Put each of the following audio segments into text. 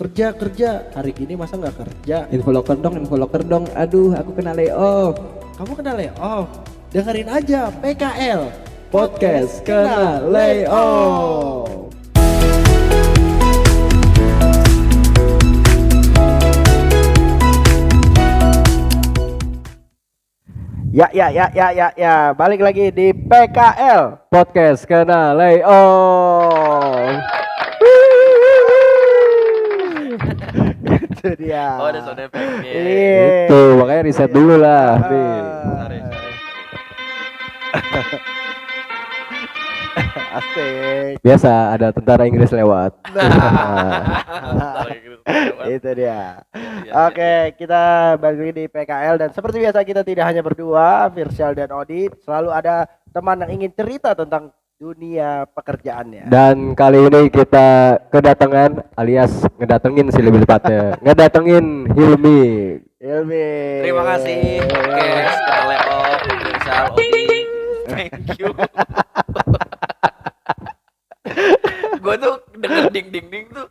Kerja hari ini masa nggak kerja? Info loker dong. Aduh, aku kena layoff. Kamu kena layoff? Dengerin aja PKL Podcast kena layoff. Ya, balik lagi di PKL Podcast kena layoff. Itu dia. Oh, ada sound effect-nya. Iya. Itu makanya riset dulu lah nih. Sorry. Asik. Biasa ada tentara Inggris lewat. Itu dia. Iya, Oke, kita balik lagi di PKL dan seperti biasa kita tidak hanya berdua, Virsyal dan Odi, selalu ada teman yang ingin cerita tentang dunia pekerjaannya. Dan kali ini kita kedatangan alias ngedatengin sih lebih tepatnya. Ngedatengin Hilmi. Ilmi. Terima kasih. Podcast kena layoff. Virsal, Odi. Thank you. Gue tuh denger ding tuh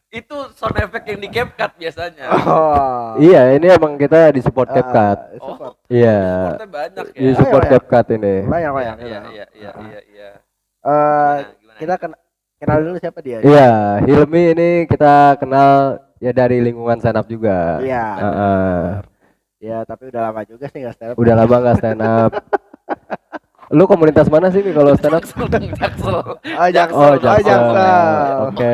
itu sound effect yang di CapCut biasanya. Oh. Iya, ini emang kita di support CapCut. Support. Iya. Supportnya banyak ya. Di support Banyak. CapCut ini. Banyak. Iya. Kita kenal dulu siapa dia? Iya, Hilmi ini kita kenal ya dari lingkungan stand up juga. Iya. Heeh. Ya, tapi udah lama juga sih nggak stand up. Udah lama nggak stand up. Lu komunitas mana sih nih kalau stand up? Jaksel. Oh, Jaksel. Oh, Jaksel. Jaksel. Oke.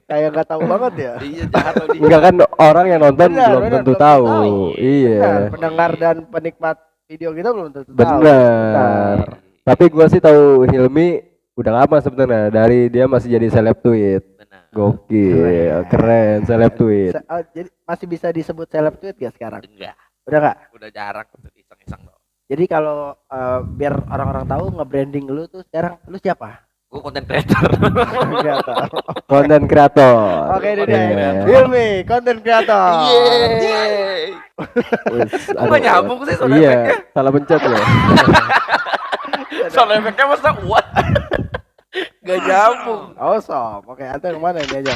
Kayak nggak tahu banget ya. Iya, jahat Odi. Enggak kan orang yang nonton Benar, belum benar, tentu belum tahu. tahu. Iya. Benar, pendengar dan penikmat video kita belum tentu tahu. Benar. Tapi gua sih tahu Hilmi udah lama sebenarnya dari dia masih jadi seleb tweet. Benar. Gokil, keren seleb tweet. Jadi masih bisa disebut seleb tweet gak sekarang? Enggak, Udah nggak? udah jarang untuk iseng-iseng dong. Jadi kalau biar orang-orang tahu nge-branding lu tuh sekarang lu siapa? Gue konten creator. Nggak tahu. Konten kreator. Oke, ini Iya. dia. Hilmi, content creator. Yeay. Wis, Kok aduh. nggak nyambung sih sound Iya, effect-nya? salah pencet ya. Sound effect-nya masa what? Gak nyambung. Awesome. Oke, ante kemana ini aja?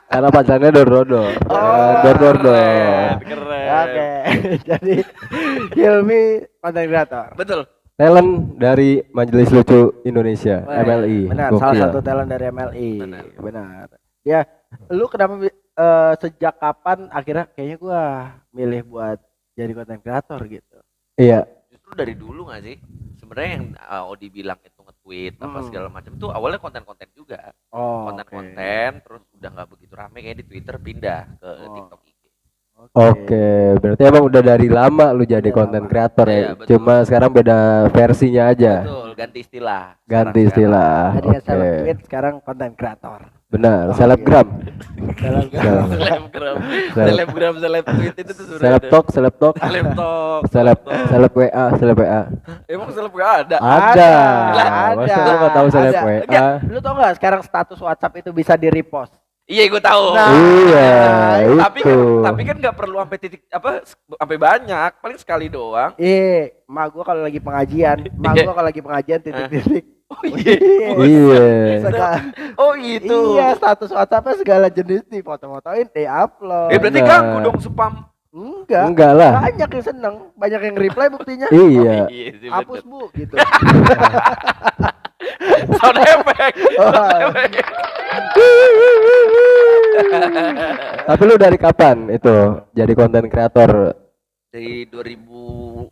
Karena pacarnya dor-dor. Oh, Dor-dor. Keren. Oke. Jadi Hilmi content creator. Betul. Talent dari Majelis Lucu Indonesia, MLI. Benar, Gokil. salah satu talent dari MLI. Benar. Ya, lu kenapa sejak kapan akhirnya kayaknya gua milih buat jadi content creator gitu? Iya. Justru dari dulu nggak sih? Sebenarnya yang Odi bilang itu nge-tweet apa Hmm. segala macam itu awalnya konten-konten juga. Oh, Konten-konten terus udah nggak begitu rame kayak di Twitter pindah ke Oh. TikTok IG. Oke, berarti emang udah dari lama lu jadi Iya, konten lama. kreator ya. Iya, betul. Cuma sekarang beda versinya aja. Betul, ganti istilah. Ganti Sekarang. istilah. Jadi Oke. seleb tweet sekarang content creator. Benar, Oh, selebgram. Selebgram. Selebgram, seleb tweet itu tuh sudah Seleb talk, seleb talk. seleb WA, seleb WA. Emang seleb gak ada? Ada. Ada. Masa lu enggak tahu seleb Ada. WA? Enggak, lu tau nggak sekarang status WhatsApp itu bisa di-repost? Iya, gue tahu. Nah, Iya, tapi itu. kan nggak perlu sampai titik apa sampai banyak, paling sekali doang. Mak gua kalau lagi pengajian, titik-titik. Oh iya. Iya. Oh itu. Iya, status WhatsApp-nya segala jenis nih, foto-fotoin, di-upload. Berarti Nah. ganggu dong spam. Enggak lah. Banyak yang seneng, banyak yang reply buktinya. Iya. Iya sih. Hapus bu, gitu. Sound effect. Tapi lu dari kapan itu jadi konten kreator? Dari 2019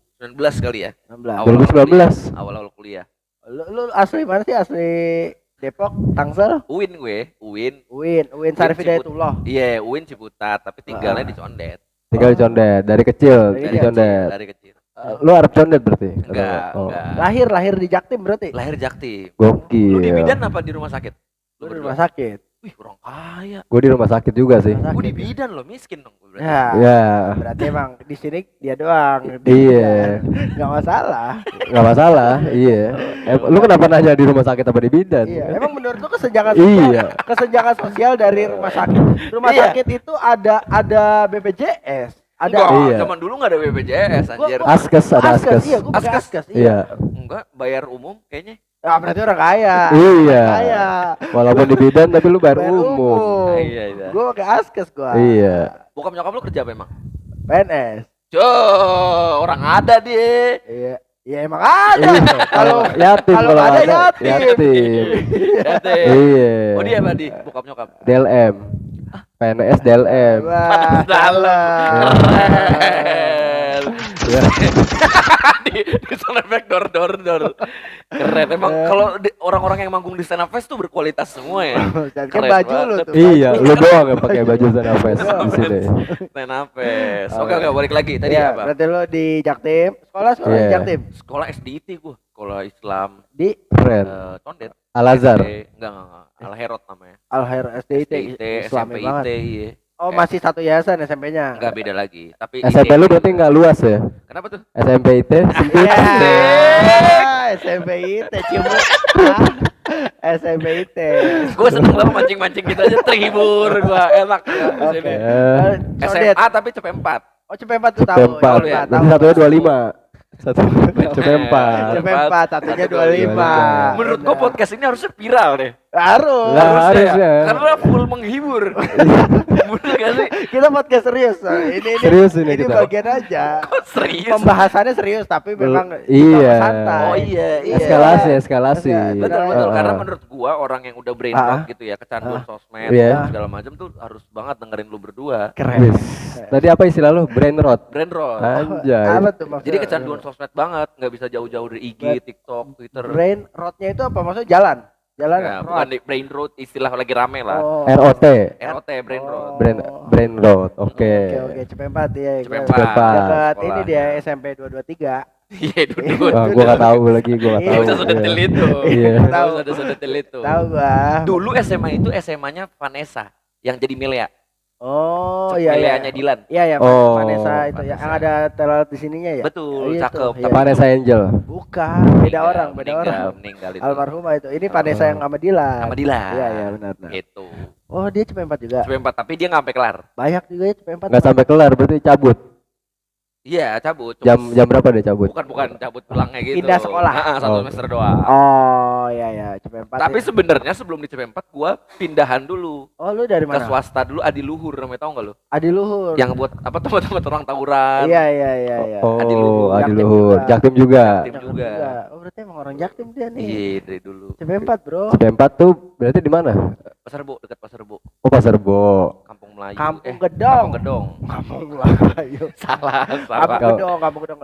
kali ya. 2019. Awal-awal kuliah. Lu asli mana sih? Asli Depok, Tangsel? UIN gue, UIN. Uin Sarif Hidayatullah. Iya, UIN Ciputat, tapi tinggalnya di Condet. Tinggal di Condet, dari kecil Dari di Condet. Dari kecil. Lu Arab Condet berarti? Enggak, Oh. enggak. Lahir di Jaktim berarti? Lahir Jaktim. Gokil. Lu di bidan apa di rumah sakit? Lu di rumah sakit. Wih, orang kaya. Gue di rumah sakit juga sih. Rumah Gue di sakit. bidan loh, miskin dong gue berarti. Ya. Ya, Berarti emang di sini dia doang. Iya. Enggak masalah. nggak masalah. Iya. Lu kenapa nanya di rumah sakit apa di bidan? Iya, emang menurut lu kesenjangan sosial, Iya. kesenjangan sosial dari rumah sakit. Rumah Iya. sakit itu ada BPJS, ada Enggak, Iya. zaman dulu enggak ada BPJS anjir. Gua- Askes ada askes. Iya, gua pakai Askes. askes. Iya. Enggak, bayar umum kayaknya. Ah, berarti orang kaya. Iya. Orang kaya. Walaupun di bidan tapi lu bayar Bayar umum. Iya. Gua pakai askes gua. Iya. Bokap nyokap lu kerja apa emang? PNS. Orang ada dia. Iya. Ya emang ada. Kalau yatim kalau kalau ada ada yatim. Yatim. Iya. Oh dia apa di bokap nyokap? DLM. PNS DLM. Wah, Dalam. Keren. Ya. di sound effect dor. Keren. Emang kalau orang-orang yang manggung di stand up fest tuh berkualitas semua ya. Kan Keren baju lu banget. tuh. Iya, lu doang yang pakai baju stand up fest di sini. Stand up fest. Oke, balik lagi. Tadi Iya, apa? berarti lu di Jaktim. Sekolah di Iya. Jaktim. Sekolah SDIT gua. Sekolah Islam Di Keren. Tondet. Al-Azhar. Enggak. Al Herot namanya. Al Khair SDIT. SDIT, Islami SMP banget. IT, iya. Oh, masih satu yayasan SMP-nya. Enggak beda lagi. Tapi SMP lu berarti nggak luas ya? Kenapa tuh? SMP IT sempit. Iya, SMP IT cuma SMP IT. Gue seneng banget mancing-mancing gitu aja terhibur gua enak ya di Oke. sini. Sodet. SMA tapi cepet 4. Oh, CP4 tuh tahu. CP4. Tahu ya? Berarti satunya 25. Satu CP4. CP4 satunya 25. Menurut gua podcast ini harusnya viral deh. Harus. Lah, harusnya. ya. Karena full menghibur. Bener gak sih? Kita podcast serius. Ini Serius ini kita. bagian aja. Kok serius? Pembahasannya serius tapi memang Iya. santai. Oh iya. Eskalasi. Betul. Iya. Karena menurut gua orang yang udah brain rot gitu ya, kecanduan sosmed Iya. segala macam tuh harus banget dengerin lu berdua. Keren. Wis. Tadi apa istilah lu? Brain rot. Brain rot. Anjay. Apa tuh maksudnya? Jadi kecanduan sosmed banget, nggak bisa jauh-jauh dari IG, TikTok, Twitter. Brain rotnya itu apa maksudnya? Jalan Ya, rot. bukan di brain rot, istilah lagi rame lah. Oh. ROT. ROT, brain rot. Brain rot. Oke. Oke, CP4 ya. CP4. Dekat Sekolah. ini dia SMP 223. Iya, duduk. Wah, gua nggak tahu lagi, gua nggak Iya, tahu. Bisa sedetil itu. Iya. Tahu. Bisa sedetil itu. Tahu gua. Dulu SMA itu SMA-nya Vanessa yang jadi Milea. Oh, iya iya. Mileanya Dilan. Iya ya, Oh, Vanessa itu ya. Vanessa. Yang ada teler di sininya ya. Betul, Iya, cakep. tuh, iya. Tapi Vanessa Angel. Bukan, beda orang, beda orang. Meninggal itu. Almarhumah itu. Ini Vanessa yang sama Dilan. Sama Dilan. Iya iya benar. Itu. Oh, dia CP4 juga. CP4 tapi dia nggak sampai kelar. Banyak juga ya CP4. Nggak sampai kelar berarti cabut. Iya, cabut. Jam berapa dia cabut? Bukan cabut pulangnya gitu. Pindah sekolah. Satu Oh. semester doang. Oh, iya iya, CP4. Tapi ya. sebenarnya sebelum di CP4 gua pindahan dulu Oh, lu dari ke mana? swasta dulu Adiluhur, namanya tahu nggak lu? Adiluhur. Yang buat apa teman-teman orang tawuran. Iya iya iya iya. Oh, Adiluhur. Adiluhur. Jaktim juga. Jaktim juga. Oh, berarti emang orang Jaktim dia nih. Iya, dari dulu. CP4, Bro. CP4 tuh berarti di mana? Pasar Rebo, dekat Pasar Rebo. Oh, Pasar Rebo. Kampung Melayu. Kampung Gedong. Kampung Gedong. Kampung Melayu. Salah. Kampung Gedong, Kampung Gedong.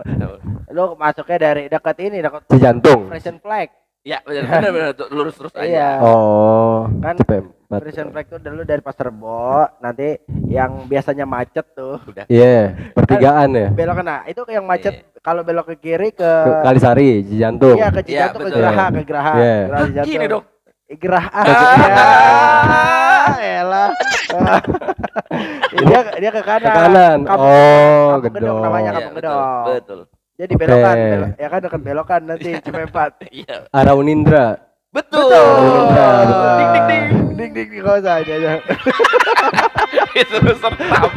Lu masuknya dari dekat ini, dekat Cijantung. Frisian Flag. Ya, benar tuh, lurus terus aja. Iya. Oh, Kan CP4. Frisian Flag tuh dulu dari Pasar Rebo, nanti yang biasanya macet tuh. Udah. Iya, pertigaan ya. Belok kena. Itu yang macet Iya. kalau belok ke kiri ke Ke Kalisari, Cijantung. iya ke Iya, Cijantung ke betul. Geraha, ke Geraha. Iya. Geraha Cijantung. Gini dong. Geraha. Ah. Elah. dia ke kanan. Ke kanan. Oh, Kampung Gedong Gedong. namanya, Iya, Kampung betul, Gedong. betul. Jadi belokan, Oke. ya kan dekat belokan nanti CP4. Iya. Arah Unindra. Betul. Betul. Ding ding ding. Ding ding ding kau saja aja. Disuruh sertam.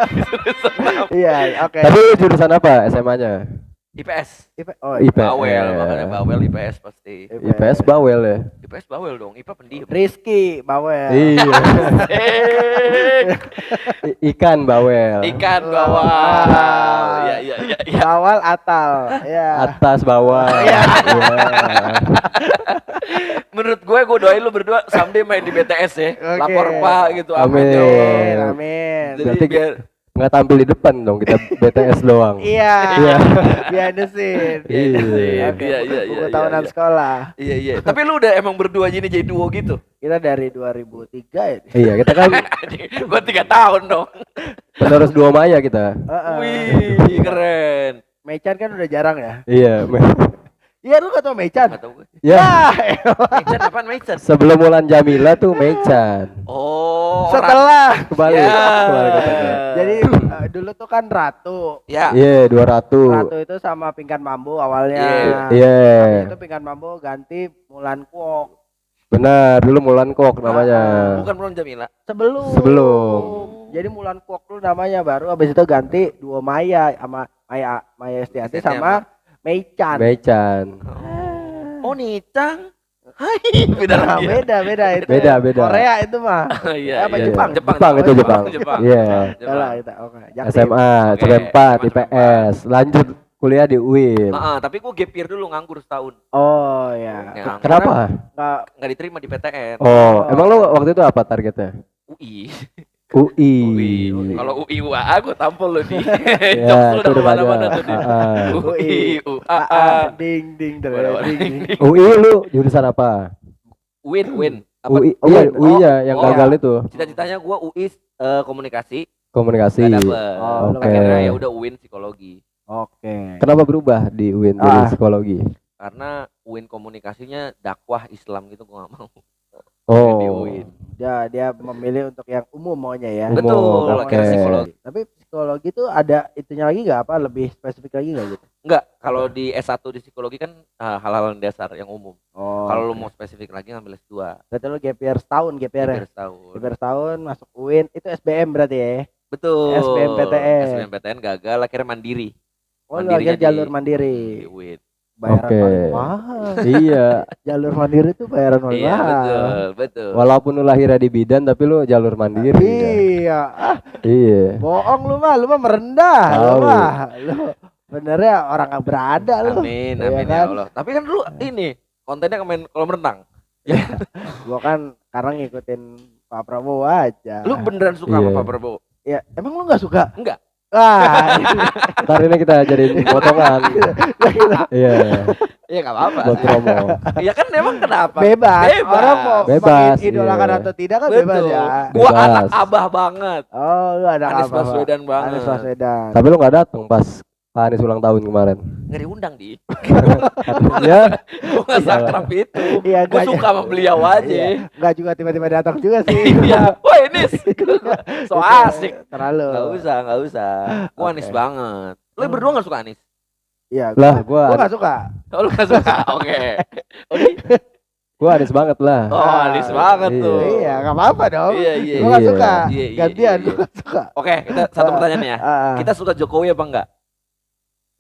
Disuruh sertam. Iya, oke. Tapi lu jurusan apa SMA-nya? IPS. Oh, IPS. Bawel, makanya bawel IPS pasti. IPS bawel ya. IPS bawel dong, IPA pendiam. Rizky Bawel. Iya. Eh, Ikan bawel. ikan bawal. Ah. Iya. Bawal Atal. Ya. Atas bawah. Iya. Menurut gue doain lu berdua someday main di BTS ya. Oke. Lapor Pak gitu. Amin. ya Allah. Amin. Jadi Berarti biar nggak tampil di depan dong, kita BTS doang. Iya. Iya. Behind the scene. Iya. Oke, Iya, buku iya, tahunan iya. sekolah. Iya. Tapi lu udah emang berdua jadi duo gitu. Kita dari 2003 ya. Iya, kita kan Gue 3 tahun dong. penerus dua Maya kita. Heeh. Wih, keren. Mechan kan udah jarang ya. Iya. Iya, lu gak tau Mechan? Gak tau gue. Ya, Mechan apaan Mechan? sebelum Mulan Jamila tuh Mechan. Oh. Setelah. Kembali. Ya. Kembali ke tadi. Jadi dulu tuh kan Ratu. Ya. Iya, 200. Ratu itu sama Pinkan Mambo awalnya. Iya. Habis itu Pinkan Mambo ganti Mulan Kwok. Benar, dulu Mulan Kok namanya. Bukan Mulan Jamila. Sebelum. Jadi Mulan Kwok dulu namanya, baru habis itu ganti Duo Maya sama Maya Estianti sama Mechan. Mechan. Oni-chan. Hai, beda Nah, lagi. Ya? beda itu. Beda, beda. Korea itu mah. Iya, Apa, iya. Jepang? Jepang itu Jepang. Jepang. Iya. Salah kita. Oke. Jaktim. SMA, Oke, CP4, SMA, IPS, lanjut kuliah di UIN. Tapi gue gap year dulu nganggur setahun. Oh ya. Ya, Kenapa? Nggak. Nggak diterima di PTN. Oh, emang lo waktu itu apa targetnya? UI. UI. Kalau UI UAA gue tampol lo di. Ya, Jokes lu itu udah udah kemana-mana banyak. tuh di. UI. UI UAA. Ding ding Waduh, ding ding. UI lu jurusan apa? Win. UI, Oh, iya, Win. UI nya yang Oh, gagal itu. Cita-citanya gue UI komunikasi. Komunikasi. Gak dapet. Oh, lu Oke. Akhirnya ya udah UIN psikologi. Oke. Kenapa berubah di UIN jadi psikologi? Karena UIN komunikasinya dakwah Islam gitu gue gak mau. Di Oh. UIN. Dia memilih untuk yang umum maunya ya. Umum, Betul, Nggak mau oke. yang psikologi. Tapi psikologi itu ada itunya lagi nggak apa lebih spesifik lagi nggak gitu? Enggak, kalau di S1 di psikologi kan hal-hal yang dasar yang umum. Oh. Kalau lu mau spesifik lagi ngambil S2. berarti lu gap year setahun gap year ya? Hampir setahun. Gap year setahun masuk UIN itu SBM berarti ya? Betul. SBMPTN. SBMPTN gagal akhirnya mandiri. Oh lu Mandirinya akhirnya jalur di mandiri. UIN. Bayaran Oke. paling mahal. Iya. Jalur mandiri itu bayaran paling Iya, mahal. betul. Walaupun lu lahirnya di bidan tapi lu jalur mandiri. kan? Iya. Iya. Bohong lu mah merendah. Lu Tahu. mah. Lu benernya orang nggak berada lu. Amin, Iya amin ya kan? Allah. Tapi kan dulu ini kontennya main kolam renang. Gua kan sekarang ngikutin Pak Prabowo aja. Lu beneran suka sama Iya. Pak Prabowo? Ya, emang lu nggak suka? Enggak. Ah, Ntar ini kita jadiin potongan. Iya, Iya enggak apa-apa. buat promo. Iya kan emang kenapa? bebas. Bebas. Orang mau Bebas, idolakan iya. atau tidak kan bebas Betul. ya. Gua Bebas. anak abah banget. Oh, lu ada Anies apa? Baswedan banget. Anies Baswedan. Tapi lu nggak datang pas Pak Anies ulang tahun kemarin. Nggak diundang di. Ya, Gua nggak sakrap itu. Iya, Gua nggak- suka sama beliau aja. Iya. Nggak juga tiba-tiba datang juga sih. Iya. Wah ini so asik. Terlalu. Nggak usah. Gua Anies Oke. banget. Lu berdua nggak suka Anies? Iya. lah Gua gua nggak suka. Oh lu nggak suka? Oke. Oh, di- gua Anies banget lah. oh Anies banget Iya. tuh. Iya, nggak apa-apa dong. Iya, iya, Gua nggak iya. suka. Iya, iya, Gantian, iya, gua nggak suka. Oke, kita satu pertanyaan ya. Ah, Kita suka Jokowi apa enggak?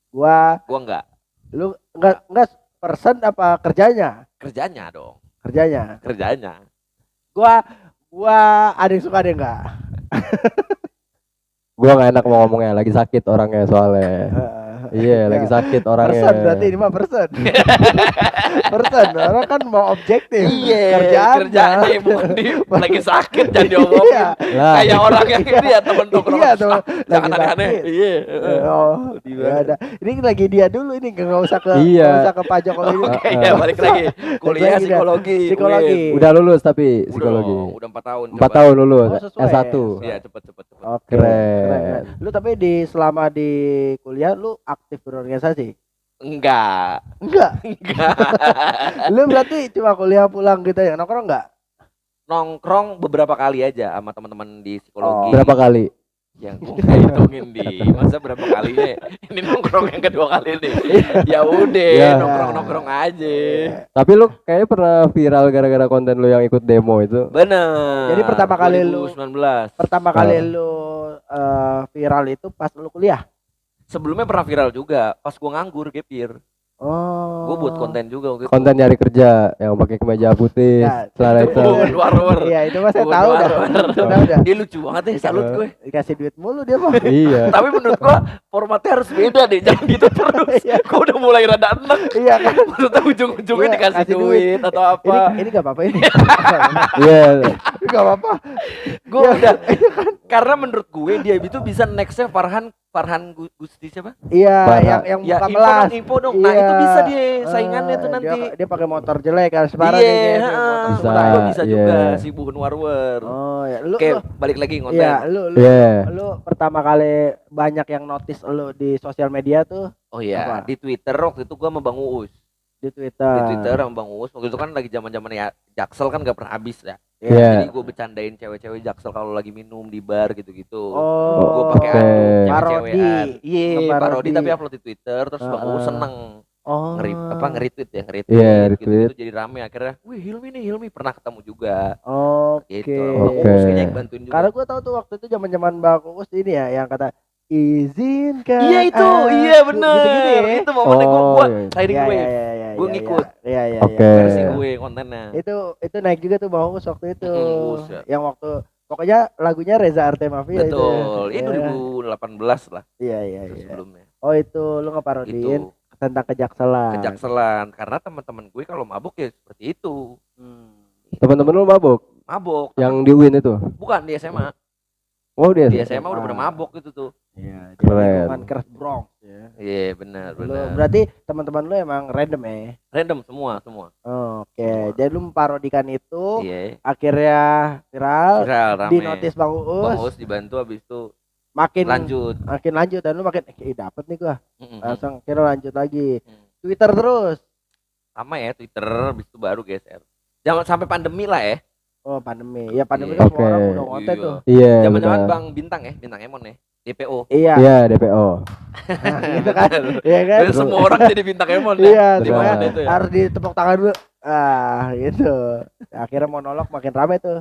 gua, Gua enggak. lu nggak person apa kerjanya? Kerjanya dong. Kerjanya. Kerjanya. Gua ada yang suka ada yang enggak. Gua nggak enak mau ngomongnya, lagi sakit orangnya soalnya. Iya, lagi sakit orangnya. Person berarti ini mah person. Person, orang kan mau objektif. Iya, kerjanya bukan di lagi sakit jangan diomongin. Iya. Lah, Kayak orang yang ini ya temen nongkrong. Iya, temen. Jangan Lagi aneh-aneh. sakit. Iya. Oh, Sedih ya banget. ada. Ini lagi dia dulu ini nggak usah ke Iya. nggak usah ke Pak Jokowi. dulu. Oke, ya balik lagi. Kuliah lagi dah. psikologi. Psikologi. Win. udah lulus tapi Udah psikologi. dong, udah 4 tahun. 4 tahun lulus, Oh, sesuai. S1. Iya, cepet. Oke. Keren. Lu tapi selama di kuliah lu aktif berorganisasi? Enggak. Enggak. Enggak. Lu berarti cuma kuliah pulang gitu ya, nongkrong enggak? Nongkrong beberapa kali aja sama teman-teman di psikologi. Berapa kali? Yang gue nggak hitungin di masa berapa kalinya ini nongkrong yang kedua kali nih. Ya udah Ya. nongkrong aja. Tapi lu kayaknya pernah viral gara-gara konten lu yang ikut demo itu. Bener. Jadi pertama kali lu- 2019. Pertama kali lu viral itu pas lu kuliah. Sebelumnya pernah viral juga pas gua nganggur gap year. Oh. Gua buat konten juga waktu itu. Konten nyari kerja yang pakai kemeja putih, Ya, celana Itu hitam. bukan war. Iya, itu mah saya Bukan tahu dah. war. Tahu dah. Dia lucu banget deh, salut gue. Dikasih duit mulu dia mah. Iya. Tapi menurut gua formatnya harus beda deh, jangan gitu terus. Iya. Gua udah mulai rada enak. Iya kan? Maksudnya ujung-ujungnya Iya, dikasih kasih duit atau apa. Ini enggak apa-apa ini. Iya. Enggak apa-apa. Gue udah karena menurut gue dia itu bisa nextnya Farhan Gusti siapa? Iya, Parah. yang Ya buka info kelas. dong, info dong. Nah Iya. itu bisa dia saingannya tuh nanti. Dia pakai motor jelek kan sebarang Iya, dia, heeh. motor Bisa, sebelah. Lu bisa iya. juga si Buhun Warwer. Oh ya, lu Oke, balik lagi ngonten. Iya, lu Iya. lu pertama kali banyak yang notice lu di sosial media tuh Oh iya, Apa? di Twitter waktu itu gua sama Bang Uus. di Twitter. Di Twitter sama Bang Uus. Waktu itu kan lagi zaman-zaman ya Jaksel kan gak pernah habis ya. Iya. Jadi gue bercandain cewek-cewek Jaksel kalau lagi minum di bar gitu-gitu. Oh, Gue pakai Oke. adu Parodi. cewek-cewekan. Iya, Ngeparodi. parodi tapi upload di Twitter terus Bang Uus Heeh. seneng. Oh. Nge-retweet ya, Iya, gitu, retweet. jadi rame akhirnya. Wih, Hilmi pernah ketemu juga. Oke. Gitu. Bang Oke. Uus kayaknya yang bantuin juga. Karena gue tahu tuh waktu itu zaman-zaman Bang Uus ini ya yang kata izinkan. Iya itu, aku." iya bener. Gitu-gitu ya. Itu momennya gue Oh, iya. riding Iya, wave. iya, iya, iya. Gue ngikut. Iya iya. Oke. iya. Versi gue kontennya. Itu naik juga tuh Bagus waktu itu. Buset. Yang waktu pokoknya lagunya Reza Artemavia itu. Betul. Ini Ya. 2018 lah. Iya iya Itu iya. sebelumnya. Oh itu lu ngeparodiin Itu tentang kejakselan. kejakselan karena teman-teman gue kalau mabuk ya seperti itu. Teman-teman lu mabuk Mabuk. yang di UIN itu. Bukan di SMA. Oh dia. Di SMA udah pada mabuk gitu tuh. Iya, Keren. lingkungan keras Bronx ya. Iya, benar, Lu benar. berarti teman-teman lu emang random ya? Random semua. Oke, jadi lu memparodikan itu, Iya. akhirnya viral, Viral rame. di notis Bang Bang Uus, Uus dibantu habis itu makin lanjut. dan lu makin dapet nih gua. Mm-mm. Langsung kira lanjut lagi. Mm. Twitter terus. Sama ya Twitter habis itu baru geser. Jangan sampai pandemi lah ya. Oh, pandemi. Ya pandemi Iya. kan semua orang Oke. udah ngonten Iya. tuh. Iya. Zaman-zaman benar. Bang Bintang ya, Bintang Emon ya. DPO. Iya. Iya DPO. Nah, gitu kan. Iya kan? Dan semua orang jadi Bintang Emon ya. Iya, Di benar. mana semuanya itu ya? harus ditepuk tangan dulu. Gitu. Akhirnya monolog makin rame tuh.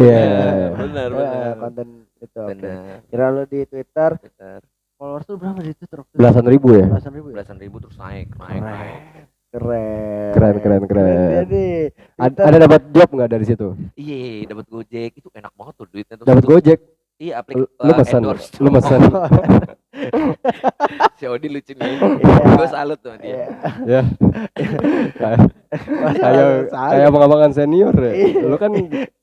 Iya. Benar, Eh, benar. konten itu. Oke. Benar. Kira lu di Twitter Twitter. followers tuh berapa di Twitter? Belasan ribu ya. Belasan ribu. Ya? Belasan ribu terus naik, naik. Keren. Keren. Jadi Ada dapat job nggak dari situ? Iya, dapat Gojek itu enak banget tuh duitnya tuh. Dapat Satu- Gojek. Iya, Lu pesan. Lu pesan. Si Odi lucu nih. Iya. Gue salut tuh sama dia. Ya. Kayak kayak abang-abangan senior ya. Lu kan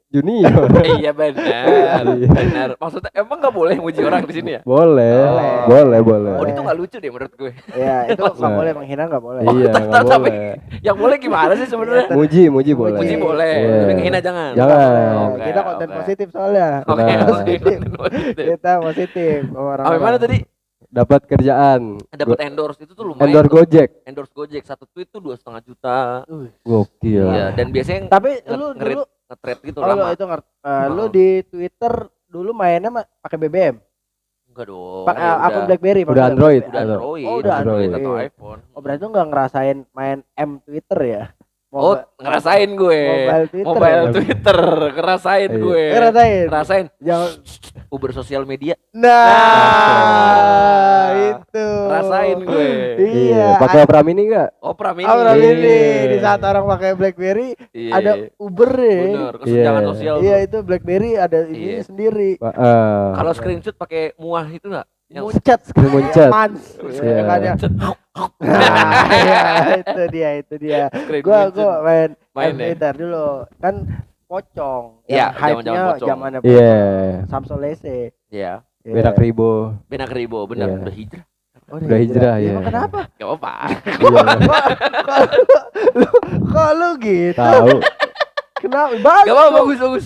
junior. Iya benar, benar. Maksudnya emang nggak boleh muji orang di sini ya? Boleh. Boleh. Boleh. Oh itu nggak lucu deh menurut gue. Iya, itu nggak Nah. boleh menghina, nggak boleh. Iya, nggak Tapi boleh. yang boleh gimana sih sebenarnya? Muji boleh. Muji boleh, Iya. tapi ngehina jangan. Jangan. Oke, Kita konten oke. positif soalnya. Oke, Nah. positif. Kita positif. Orang Apa mana tadi? Dapat kerjaan. Dapat endorse itu tuh lumayan. Endorse tuh. Gojek. Endorse Gojek satu tweet tuh 2,5 juta. Gokil. Iya, dan biasanya Tapi lu dulu nge-thread gitu oh, lama. itu lu di Twitter dulu mainnya pakai BBM. Enggak dong. Pakai ya akun udah. BlackBerry Udah maksudnya. Android. Udah Android, Oh, udah Android Android. atau iPhone. Oh, berarti lu nggak ngerasain main M Twitter ya? Oh, ngerasain gue. Mobile Twitter. Mobile ya? Twitter, ngerasain Iya. gue. Ngerasain. Ngerasain. Jangan. Uber sosial media. Nah, itu. Rasain gue. Iya. Pakai Opera Mini enggak? Opera Mini. Orang ini Iya. di saat orang pakai BlackBerry Iya. ada Uber ya. Bener, kesenjangan Iya. sosial. Iya tuh. itu BlackBerry ada ini Iya. sendiri. Kalau screenshot pakai muah itu enggak? Muncat, Muncat. Mans. Iya. Kan ya. Nah, iya, itu dia. Gua main ya. Twitter dulu. Kan pocong. Iya, Yang hype-nya zaman-zaman pocong. zamannya Iya. Samsul Lese. Iya. Iya. Berak Ribo. Benak Ribo, benar. Iya. Udah hijrah. Oh, Udah hijrah, Iya, iya. emang kenapa? Gak apa-apa. Iya. Kok lu gitu? Tahu. Kenapa? Bagus. Gak apa-apa, bagus.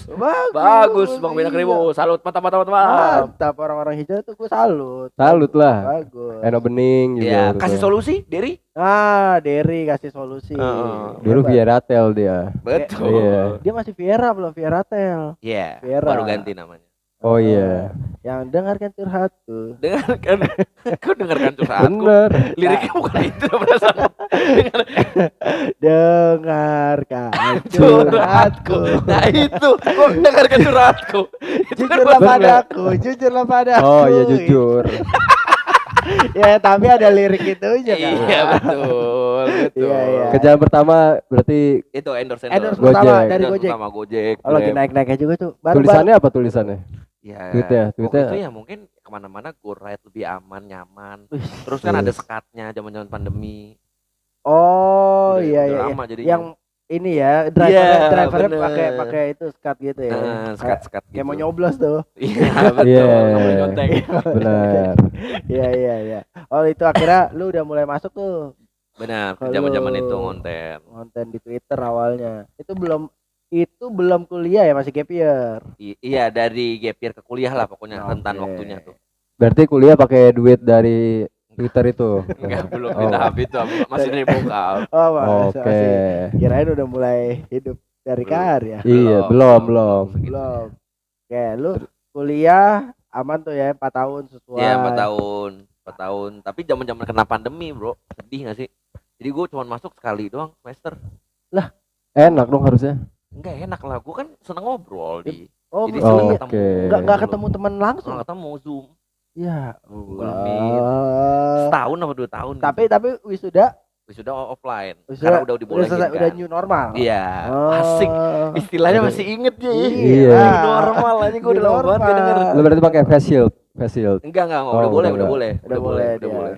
Bagus. Bang Benak Iya. Ribo. Salut, mantap. Mantap, orang-orang hijau tuh gue salut. Salut lah. Bagus. Eno Bening juga. Iya, gitu. kasih solusi, Derry. Derry kasih solusi. Dulu Hebat. Vieratel dia. Betul. Iya. Dia masih Viera belum Vieratel. Iya, Viera. baru ganti namanya. Oh iya. Yang dengarkan curhatku. Dengarkan, kau dengarkan curhatku. Bener. Liriknya bukan itu perasaan. Dengarkan Curhatku. curhatku. Nah itu, kok dengarkan curhatku. Itu kan Jujurlah bener. padaku, jujurlah padaku. Oh iya jujur. Ya tapi ada lirik itu aja kan. Iya betul, betul. Iya, iya. Kerjaan pertama berarti Itu endorse Endorse Gojek. pertama dari Endorse Gojek. pertama Gojek. Oh, lagi Grab. naik-naiknya juga tuh. Baru tulisannya apa tulisannya? Ya, Tweetnya, waktu tweetnya. itu ya mungkin kemana-mana go ride lebih aman, nyaman. Wih, Terus kan ada Yes. sekatnya zaman-zaman pandemi. Oh Udah- iya udah iya. lama jadinya. Yang ini ya Iya, drivernya bener. pakai itu skat gitu ya. Sekat-sekat gitu. Kayak mau nyoblos tuh. Iya betul, Iya. nggak boleh nyontek. Benar. Iya. Oh itu akhirnya lu udah mulai masuk tuh Benar, Kalau- zaman-zaman itu ngonten. konten di Twitter awalnya. Itu belum kuliah ya, masih gap year. Iya, dari gap year ke kuliah lah pokoknya rentan Oke. waktunya tuh. Berarti kuliah pakai duit dari Twitter itu. Enggak, belum di Oh. tahap itu, masih dari bokap. Oh, Oke. masih. Kirain udah mulai hidup dari Belum. karya. Iya, belum. segitu. Belum. Oke, lu kuliah aman tuh ya 4 tahun sesuai. Iya, 4 tahun. Tapi zaman-zaman kena pandemi, Bro. Sedih gak sih? Jadi gue cuma masuk sekali doang semester. Enak dong harusnya. Enggak enak lah, gue kan seneng ngobrol di. Oh, Jadi gitu. sering Iya. ketemu. Nggak ketemu teman langsung. Nggak ketemu Zoom. Ya. Google Meet. Allah. Setahun apa 2 tahun. Tapi wisuda Wisuda offline. Wisuda Karena udah dibolehin selesai, kan. udah new normal. Iya, Oh. asik. Istilahnya masih inget ya. Iya. New normal aja gue udah lama banget gak denger. Lu berarti pakai face shield, face shield. Enggak, Oh, udah boleh, udah udah boleh. Udah boleh Udah dia. boleh.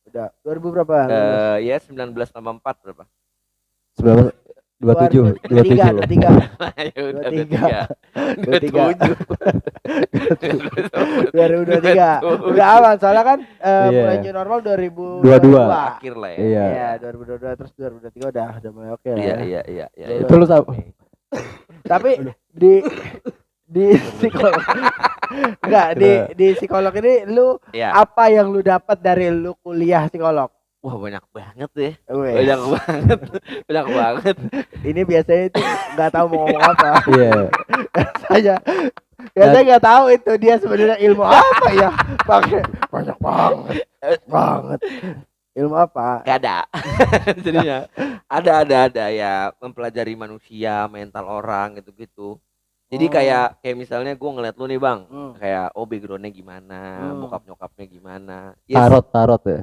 Udah 2000 berapa? lulus? Ya 19 tambah 4 berapa? 27, 23. Ya udah 23. 27. 2023. Udah aman soalnya kan Iya. mulai new normal 22. Akhir lah ya. Iya. Iya, 2022 terus 2023 udah mulai oke lah. Iya. Itu lu sama. Tapi di psikolog enggak di psikolog ini lu Iya. apa yang lu dapat dari lu kuliah psikolog? Wah, banyak banget deh. Weh, Banyak banget. Banyak banget. ini biasanya itu nggak tahu mau ngomong apa. Iya. Biasanya nggak tahu itu dia sebenarnya ilmu apa ya. Pakai banyak banget. Ilmu apa? Gak ada. Jadinya ada ya, mempelajari manusia, mental orang gitu-gitu. Jadi kayak misalnya gue ngeliat lu nih Bang, kayak backgroundnya gimana, bokap nyokapnya gimana. Yes, Tarot ya.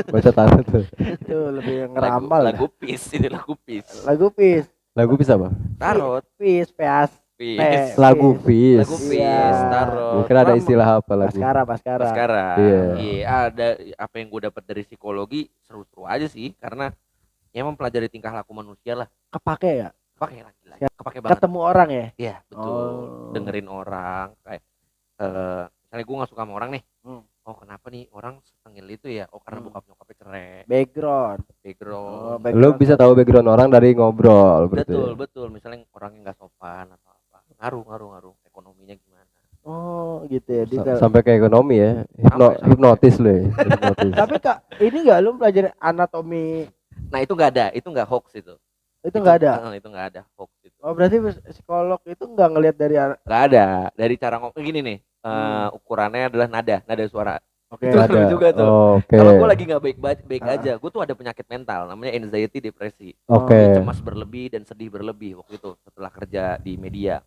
Baca tarot tuh. Itu lebih ngeramal. lagu pis, ini lagu pis. Lagu pis. Lagu bisa apa? Tarot, Pis, peas. pis. Lagu Fis. Lagu pis, Iya. tarot. Mungkin ada istilah apa lagi? Paskara. Sekarang, Iya. ada apa yang gue dapat dari psikologi seru-seru aja sih, karena ya mempelajari tingkah laku manusia lah. Kepake ya? Kepake lagi, kepake banget. Ketemu orang ya? Iya betul. Oh. Dengerin orang kayak misalnya gue nggak suka sama orang nih. Oh kenapa nih orang setengil itu ya? Oh karena bokap nyokapnya cerai. Background. Background. Lu bisa tahu background orang dari ngobrol berarti. Betul. Misalnya orangnya nggak sopan atau apa. Ngaruh. Ekonominya gimana? Oh gitu ya. Detail. Sampai ke ekonomi ya. Sampai. Hipnotis lu ya. Hipnotis. Tapi Kak, ini enggak lu pelajari anatomi Nah itu nggak ada, itu nggak hoax itu. itu enggak ada? Itu nggak ada hoax itu. Oh berarti psikolog itu enggak ngelihat dari Nggak ada. Dari cara ngomong gini nih. Ukurannya adalah nada suara. Oke. Itu seru juga tuh. Oke. Kalau gue lagi nggak baik aja, gue tuh ada penyakit mental namanya anxiety, depresi. Oke. Cemas berlebih dan sedih berlebih waktu itu setelah kerja di media.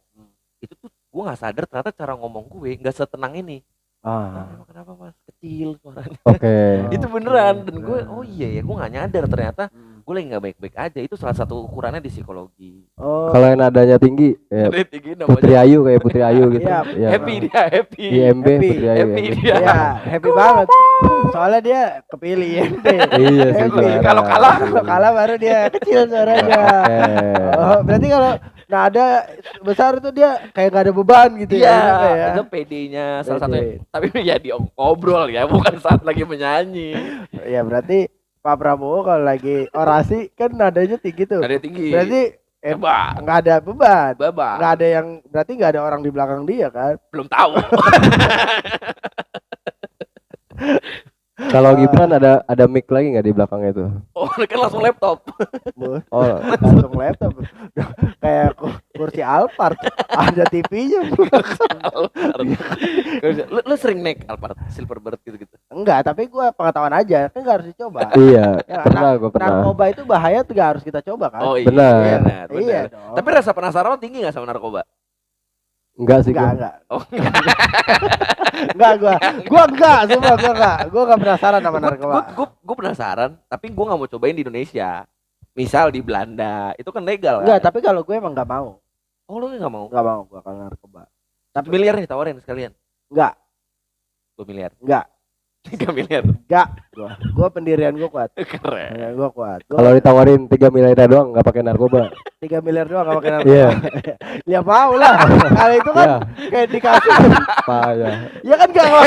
Itu tuh gue nggak sadar ternyata cara ngomong gue nggak setenang ini. Emang kenapa mas kecil suaranya? Oke. Itu beneran dan gue iya ya gue nggak nyadar ternyata gue lagi nggak baik-baik aja. Itu salah satu ukurannya di psikologi. Oh. Kalau yang nadanya tinggi ya Jadi tinggi Putri namanya Ayu kayak Putri Ayu gitu. Iya, Ya. happy dia happy. IMB Happy. Putri Ayu. Happy ya. dia. Iya, happy banget. Soalnya dia kepilih ya. Iya sih Happy. juara. Kalau kalah. Kalau kalah baru dia kecil suaranya. Oh, berarti kalau nada besar itu dia kayak gak ada beban gitu Iya, ya. itu PD-nya salah PD. satunya. Tapi ya di ngobrol ya, bukan saat lagi menyanyi. Ya berarti Pak Prabowo kalau lagi orasi kan nadanya tinggi tuh. Ada tinggi. Berarti Hebat. nggak ada beban. Babak. Nggak ada yang berarti nggak ada orang di belakang dia kan? Belum tahu. Kalau Gibran ada mic lagi nggak di belakangnya itu? Oh, kan langsung laptop. Oh, Langsung laptop. Kayak kursi Alphard ada TV-nya. lu sering naik Alphard Silverbird gitu-gitu. Enggak, tapi gua pengetahuan aja, kan nggak harus dicoba. iya, Ya, pernah gue pernah. Narkoba itu bahaya tuh nggak harus kita coba kan? Oh iya. Benar. Benar. Iya dong. Tapi rasa penasaran lo tinggi enggak sama narkoba? Enggak sih gue. enggak. Oh, Enggak gua enggak, sumpah gua enggak. Gua enggak penasaran sama narkoba. Gue penasaran, tapi gue nggak mau cobain di Indonesia. Misal di Belanda, itu kan legal kan? Enggak, tapi kalau gue emang enggak mau. Oh lu nggak mau? Enggak mau gua kalau narkoba. Tapi miliar nih tawarin sekalian. Enggak, 2 miliar. enggak. 3 miliar. Enggak, gua pendirian gua kuat. Keren. Ya, gua kuat. Kalau ditawarin 3 miliar doang nggak pakai narkoba. 3 miliar doang enggak pakai narkoba. Iya. Ya mau lah. Kalau itu kan Ya, kayak dikasih. payah. Ya kan enggak mau.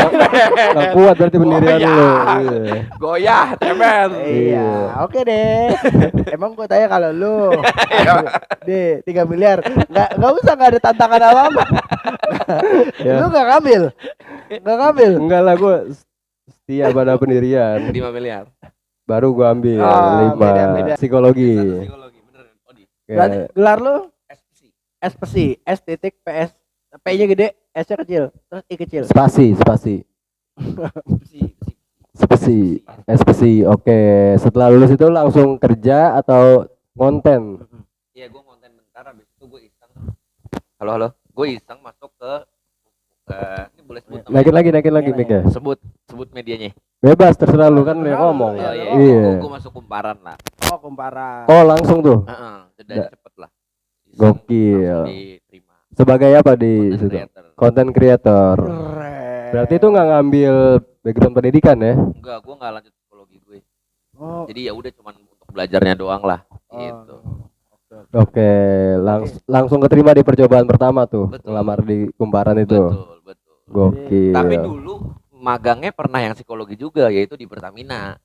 Nggak kuat berarti pendirian Goyah. lu. Iya. Goyah, temen. Iya, oke deh. Emang gua tanya kalau lu deh 3 miliar enggak usah enggak ada tantangan apa-apa. Ya. Lu enggak ngambil. Enggak ngambil. Enggak lah gue setia pada pendirian. 5 miliar. Baru gue ambil Oh, 5 beda. psikologi. Psikologi bener. Odi. Berarti Kayak gelar lu SPC. SPC, S titik PS. P-nya gede, S-nya kecil, terus I kecil. spasi. SPC. Oke, setelah lulus itu langsung kerja atau konten? Iya, gue konten bentar habis itu gue iseng. Halo. Gue iseng masuk ke ini boleh sebut namanya? Naikin lagi Iya, mic-nya. Sebut medianya. Bebas terserah lu kan yang ngomong. Oh iya, Iya. Gue masuk kumparan lah. Oh, kumparan. Oh langsung tuh. Heeh, jeda cepet lah. Gokil. Langsung diterima. Sebagai apa di Content situ? creator. Content creator. Keren. Berarti itu nggak ngambil background pendidikan ya? Enggak, gue nggak lanjut psikologi gue. Oh, Jadi ya udah cuman untuk belajarnya doang lah. oh. Gitu. Oke, langsung keterima di percobaan pertama tuh, Betul. ngelamar di kumparan itu. Betul. Gokil. Tapi dulu magangnya pernah yang psikologi juga, yaitu di Pertamina.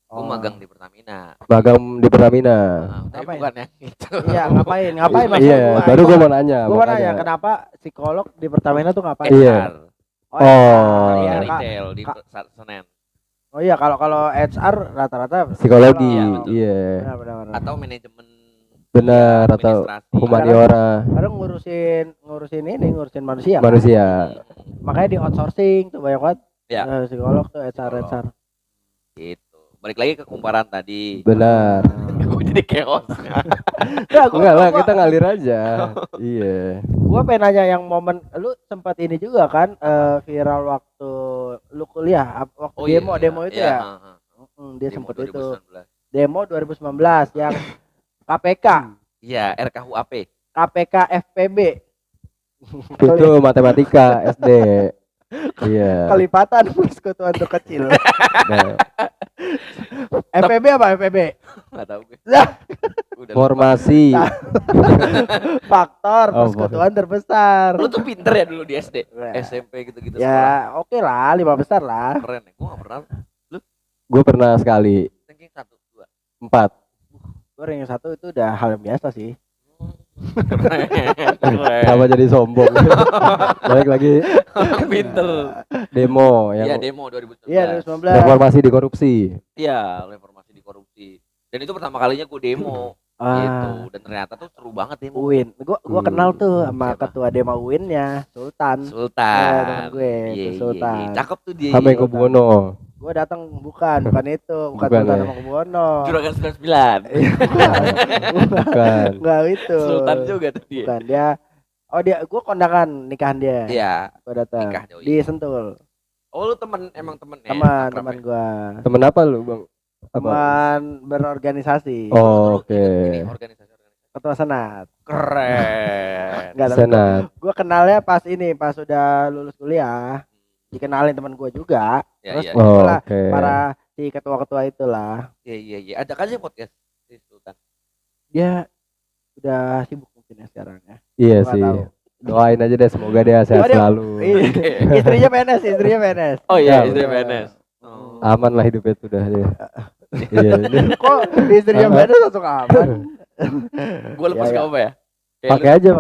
Gue Oh. magang di Pertamina. Magang di Pertamina. Nah, tapi Ngapain? bukan yang itu. Iya, ngapain maksud Iya, gua? baru gua mau nanya. Gua mau makanya. nanya kenapa psikolog di Pertamina tuh ngapain? Iya. HR. Oh. HR. Iya, Kak. retail di Kak. Senen. Oh iya, kalau HR rata-rata Psikologi, Iya, betul. iya. Benar. Atau manajemen. Benar, Iya, atau administrasi. humaniora, Kadang ngurusin manusia. manusia. Makanya di outsourcing tuh banyak banget. Ya. Psikolog tuh HR. Gitu. Balik lagi ke kumparan tadi. Benar. Gue jadi chaos. Enggak lah, kita ngalir aja. Iya. Gua pengen nanya yang momen lu sempat ini juga kan viral waktu lu kuliah waktu demo itu ya. Dia sempat itu. Demo 2019 yang KPK. Iya, RKUAP. KPK FPB. Itu matematika SD. Iya. Kelipatan persekutuan terkecil. Nah, FPB apa FPB? Enggak tahu gue. Lah. Udah formasi. Faktor Oh, persekutuan terbesar. Lu tuh pinter ya dulu di SD, Wah. SMP gitu-gitu sekolah. Ya, oke lah, 5 besar lah. Keren ya. Gue gak pernah. Gue pernah sekali. Ranking 1, 2. 4. Gue ranking 1 itu udah hal yang biasa sih. Keren. Kenapa jadi sombong? Balik lagi Orang pinter. demo Iya, yang demo 2019. Iya, 2019. reformasi di korupsi. Iya, reformasi di korupsi. Dan itu pertama kalinya gue demo gitu. Dan ternyata tuh seru banget demo. UIN. Gua kenal tuh sama Siapa? ketua Dema UIN-nya, Sultan. Sultan. Iya, temen gue, Iya, itu Sultan. iya. Cakep tuh dia. Sama Eko Buwono. Gua datang bukan itu, bukan Bukan Sultan ya? sama Kubono. Juragan 99. Bukan. Enggak itu. Sultan juga tuh dia. Bukan dia. Gua kondangan nikahan dia. Iya. Gua datang. Nikah doi. Di Sentul. Oh, lu emang temen ya? Teman gua. Temen apa lu, Bang? Apa? Teman berorganisasi. Oh, oke. Ini organisasi. Ketua Senat. Keren. Enggak tapi Senat. gua kenalnya pas udah lulus kuliah. Dikenalin teman gua juga. Ya, Terus ya, Oh, itulah oke. para si ketua-ketua itulah. Iya. Ajak aja podcast si Sultan. Dia udah sibuk mungkin ya sekarang ya. Iya Gua sih. tahu. Doain aja deh, semoga dia sehat Dia- selalu. Istrinya PNS. Oh iya, Ya, istri udah. PNS. Oh. Aman lah hidupnya tuh dah dia. Iya. Kok istrinya PNS langsung aman? Gue lepas Ya, ke ya. apa ya? Pakai aja.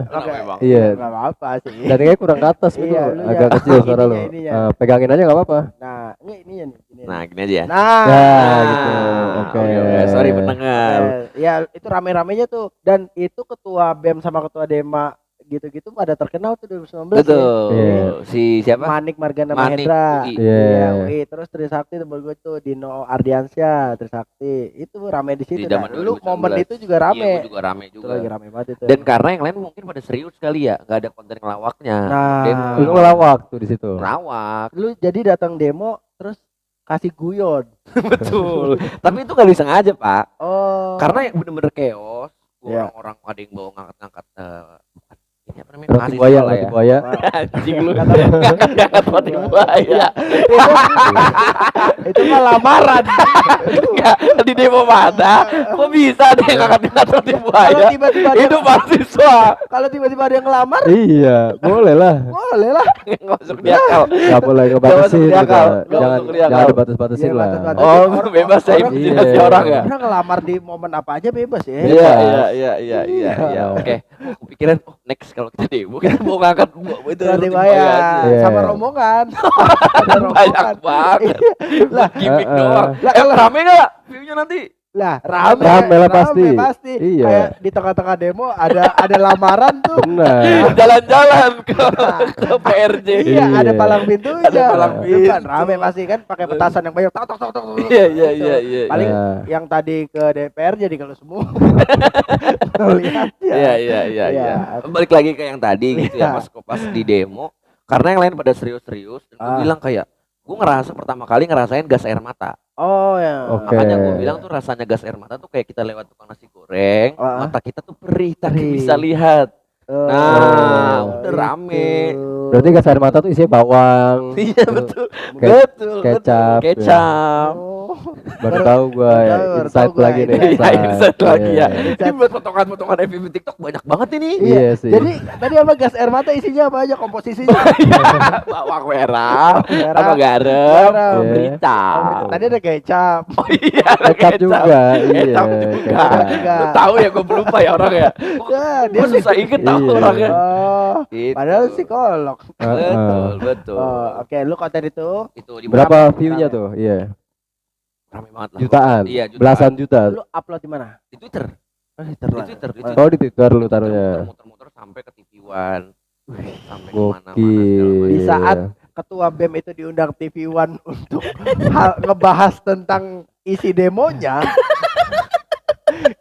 Kenapa emang? Iya. Enggak apa-apa sih. Dan kayaknya kurang ke atas gitu. Iya, lu Agak ya. kecil suara lu. Ininya. Pegangin aja enggak apa-apa. Nah, ini nih. Nah, gini aja ya. Nah, Ya, gitu. Oke. Sorry pendengar. Ya itu rame-ramenya tuh dan itu ketua BEM sama ketua Dema gitu-gitu pada terkenal tuh 2019. Betul. Iya. Si siapa? Manik Margana Manik Mahendra. UI. Iya. Iya, UI. Terus Trisakti temen gue tuh Dino Ardiansyah, Trisakti. Itu rame di situ. Di zaman dah. Dulu 2019. momen itu juga Iya, rame. gua juga rame Itu juga. lagi rame banget itu. Dan karena yang lain mungkin pada serius kali ya, nggak ada konten ngelawaknya. Nah, Demo. Lu ngelawak tuh di situ. Ngelawak. lu jadi datang demo terus kasih guyon. Betul. Tapi itu nggak disengaja, Pak. Oh. Karena yang bener-bener chaos. Iya. Orang-orang ada yang bawa ngangkat-ngangkat ini apa namanya? Roti Mahasiswa buaya, lah roti ya. buaya. Anjing lu. Ngangkat roti buaya. itu mah lamaran. Enggak, di demo mana? Kok bisa ada yang ngangkat roti Kalau buaya? tiba-tiba Itu mahasiswa. kalau tiba-tiba ada yang ngelamar, Iya, boleh lah. boleh lah. Nggak masuk di akal. Enggak boleh ngebatasin masuk di gitu. akal. Nggak Jangan masuk di akal. jangan dibatas-batasin Iya, lah. batas-batas. Oh, Orang- bebas ya orang- imajinasi Iya. orang ya. Orang ngelamar di momen apa aja bebas ya. Iya. Iya. Oke. Kepikiran next kalau kita demo kita mau ngangkat itu Roti roti buaya Iya. sama rombongan. Ada banyak banget. Lah, Gimik Heeh. doang. Lah, Rame enggak view-nya nanti? lah rame Rame lah pasti. Iya. Kayak di tengah-tengah demo ada lamaran tuh. Benar. Jalan-jalan ke PRJ. Iya, Iya. ada palang pintunya. Ada palang Depan, pintu. rame pasti kan pakai petasan yang banyak. Tok tok tok tok. Iya. Paling Iya. yang tadi ke DPR jadi kalau semua. Lihat Iya. Iya. Balik lagi ke yang tadi gitu ya, Iya. pas di demo karena yang lain pada serius-serius dan gue Ah. bilang kayak Gue ngerasa pertama kali ngerasain gas air mata. Oh ya. Oke. Makanya gue bilang tuh rasanya gas air mata tuh kayak kita lewat tukang nasi goreng, mata kita tuh perih, tapi Perih. bisa lihat. Nah, udah rame. Berarti gas air mata tuh isinya bawang. Iya betul. Kecap, Betul. Kecap. Baru tahu gua insight tahu lagi gua nih. Iya, insight lagi ya. Iya. Ini buat potongan-potongan FYP TikTok banyak banget ini. Iya sih. Jadi tadi apa gas air mata isinya apa aja komposisinya? Bawang merah, merah, sama garam, garam, berita. Tadi ada kecap. Oh iya, Kecap juga. Iya. Kecap juga. kecap. juga. Lu tahu ya gue lupa ya orang ya. Ya, Dia susah inget tahu Iya. orangnya. Oh, Gitu. padahal psikolog. Betul. Oh, oke, lu konten itu Itu di Berapa view-nya tuh? Iya. Rame banget lah. Jutaan. Iya, jutaan. Belasan juta. lu upload di mana? Di Twitter. Oh, di Twitter. Di Twitter. Oh, di Twitter lu taruhnya. Muter-muter sampai ke TV One. Sampai Gokil. kemana-mana. Di saat ketua BEM itu diundang TV One untuk ngebahas tentang isi demonya.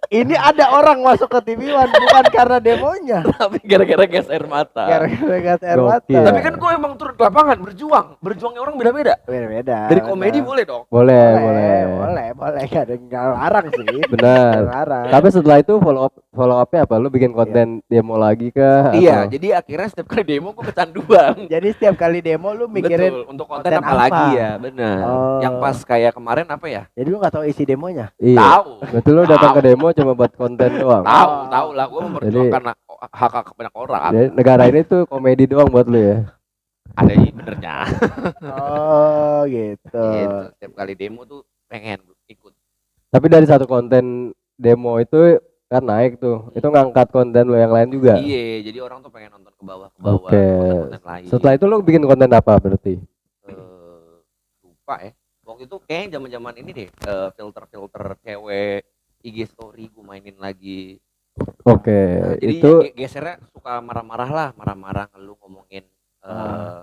Ini ada orang masuk ke TV One bukan karena demonya, Tapi gara-gara gas air mata. gara-gara gas air Gokil. mata. Tapi kan gue emang turun ke lapangan berjuang. Berjuangnya orang beda-beda. Beda-beda. Dari komedi boleh dong. Boleh. boleh. Gak ada nggak larang sih. Benar. Nggak larang. Tapi setelah itu follow up-nya apa? Lu bikin konten demo lagi kah? Iya, Atau- jadi akhirnya setiap kali demo gue kecanduan. Jadi setiap kali demo lu mikirin. Betul, untuk konten konten apa apa? lagi ya, benar. Oh. Yang pas kayak kemarin apa ya? Jadi lu nggak tahu isi demonya. Iya. Tahu. Berarti lu datang ke demo cuma buat konten doang. Tahu lah, gue memperjuangkan hak-hak banyak orang. Jadi negara ini tuh komedi doang buat lu ya. Ada ini benernya. Oh, gitu. Gitu. Setiap kali demo tuh pengen ikut. Tapi dari satu konten demo itu kan naik tuh. Itu ngangkat konten lu yang lain juga. Iya, jadi orang tuh pengen nonton ke bawah Oke. konten-konten lain. Setelah itu lu bikin konten apa berarti? Lupa ya. Waktu itu kayaknya zaman-zaman ini deh, filter-filter cewek IG story gue mainin lagi. Oke, Jadi itu gesernya suka marah-marah ngeluh ngomongin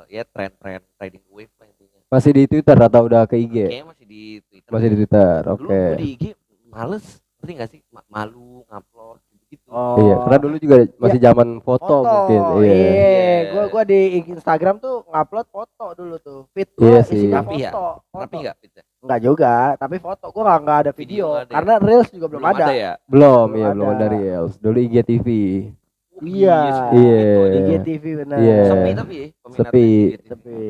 ya tren-tren trading wave lah intinya. masih di Twitter atau udah ke IG? Kayaknya masih di Twitter. Masih di Twitter. Dulu Oke. gue di IG males, ngerti gak sih? Malu ngupload gitu. Oh. Iya, karena dulu juga masih zaman foto mungkin. Iya. Iya, gua di Instagram tuh ngupload foto dulu tuh. Feed gua Iya sih. isinya Rapi ya? foto. Rapi enggak fitnya? Enggak juga, tapi foto gua nggak ada video, nggak ada ya? karena reels juga belum ada. ya? Belum, Belum ya belum ada. ada Reels. Dulu IGTV. Iya. Iya. Gitu, IGTV benar. Iya. Sepi tapi ya, peminatnya Sepi. IGTV. Sepi.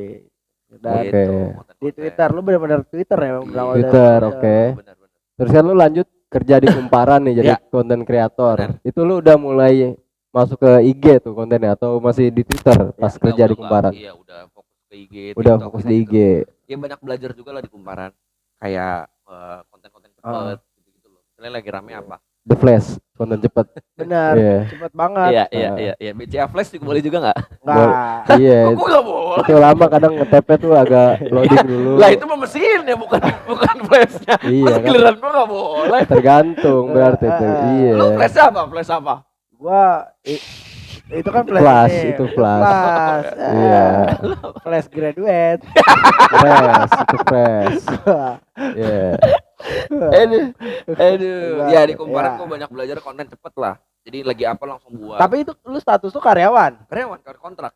Gitu, Dan Oke. konten-konten. di Twitter lu benar-benar Twitter ya, Iya. berawal dari Twitter, oke. Benar-benar. Terus kan lu lanjut kerja di Kumparan nih jadi Iya. konten kreator. Benar. Itu lu udah mulai masuk ke IG tuh kontennya atau masih di Twitter pas kerja di Kumparan? Iya, udah fokus ke IG. Udah TikTok, fokus di IG. gitu. Ya banyak belajar juga lah di Kumparan. Kayak konten-konten cepet gitu loh. Misalnya lagi rame apa? The Flash, konten cepet. benar, Iya. cepet banget. Iya. BCA Flash juga boleh juga nggak? Enggak. Iya. Kok gue nggak boleh? Itu lama kadang nge-tap-nya tuh agak loading dulu. Lah itu mah mesinnya bukan flashnya. Iya, Masa kan. giliran gua nggak boleh. Tergantung berarti itu. Iya. Lu flash apa? Flash apa? Gua itu kan flash, Flash, ini. itu flash. Flash. Iya. Flash graduate. Fresh, itu fresh. Iya. Aduh. Ya di Kumparan Ya. gua banyak belajar konten cepet lah. Jadi lagi apa langsung buat. Tapi itu lu status tuh karyawan. karyawan kontrak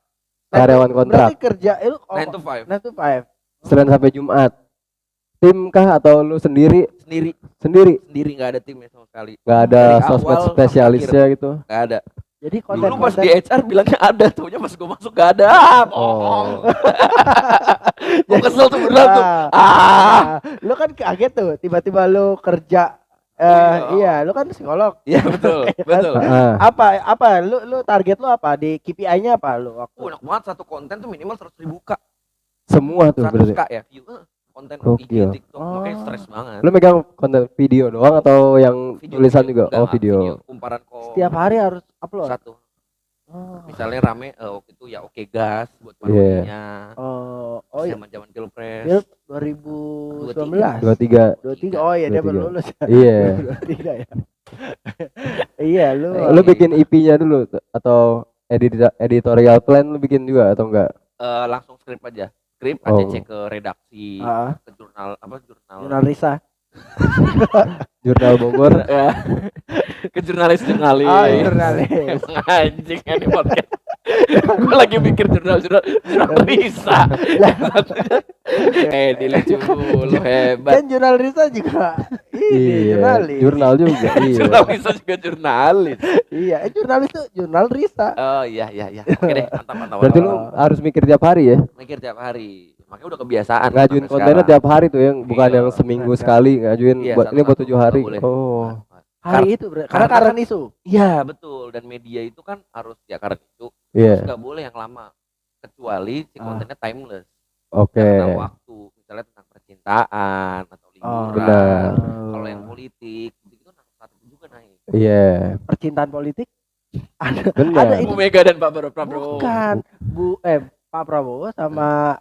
Karyawan kontrak. Berarti kerja lu 9 to 5 9 to 5. Senin sampai Jumat. Tim kah atau lu sendiri? sendiri Sendiri. nggak ada timnya sama sekali. Nggak ada Dari sosmed awal sampai spesialisnya gitu. Nggak ada. Jadi konten Dulu pas di HR bilangnya ada, tuhnya pas gua masuk nggak ada. Bohong. Gua kesel tuh beneran tuh. Lu kan kaget tuh tiba-tiba lu kerja iya, lu kan psikolog. Iya betul, betul. Heeh. Apa lu target lu apa di KPI-nya apa lu waktu? Enak banget satu konten tuh minimal 100.000 K. Semua tuh 100 berarti. K ya view. Konten Gokil. IG, TikTok, Oh. makanya stres banget. Lu megang konten video doang atau yang tulisan juga? Enggak, Oh, video. Kumparan kok Setiap hari harus upload. satu. Oh. Misalnya rame waktu itu ya oke gas buat Iya. parodinya. Oh iya. Zaman-zaman Pilpres. Pilp 2019. 23. 23. Oh iya dia 23. baru lulus. Iya. 23 ya. Iya lu. Lu bikin IP-nya dulu atau editorial plan lu bikin juga atau enggak? Langsung skrip aja. Skrip Oh. ACC ke redaksi, Ah, ke jurnal jurnal Risa. Jurnal Bogor. Ya. Ke jurnalis. Oh, jurnalis. Emang anjing ini podcast. Gue lagi mikir jurnal Risa. Di lucu lu hebat. Kan jurnal Risa juga ini jurnalis. Jurnal juga. Iya. Jurnalis juga jurnalis. Iya, jurnalis tuh jurnal Risa. Oh iya. Oke deh, mantap. Berarti lu harus mikir tiap hari ya? Mikir tiap hari. Makanya udah kebiasaan. Ngajuin sampai kontennya sekarang. tiap hari tuh yang bukan Iya. yang seminggu sekali ngajuin Iya, buat ini buat satu-satu 7 hari. nggak boleh. Oh. Hari itu karena current isu. Iya betul, dan media itu kan harus ya karena itu Iya. nggak boleh yang lama, kecuali si kontennya timeless. Oke. Tentang waktu, misalnya tentang percintaan atau liburan. Benar. Kalau yang politik, itu kan saat itu juga naik. Iya. Percintaan politik ada Benar. itu. Bu Mega dan Pak Prabowo. Bukan Pak Prabowo sama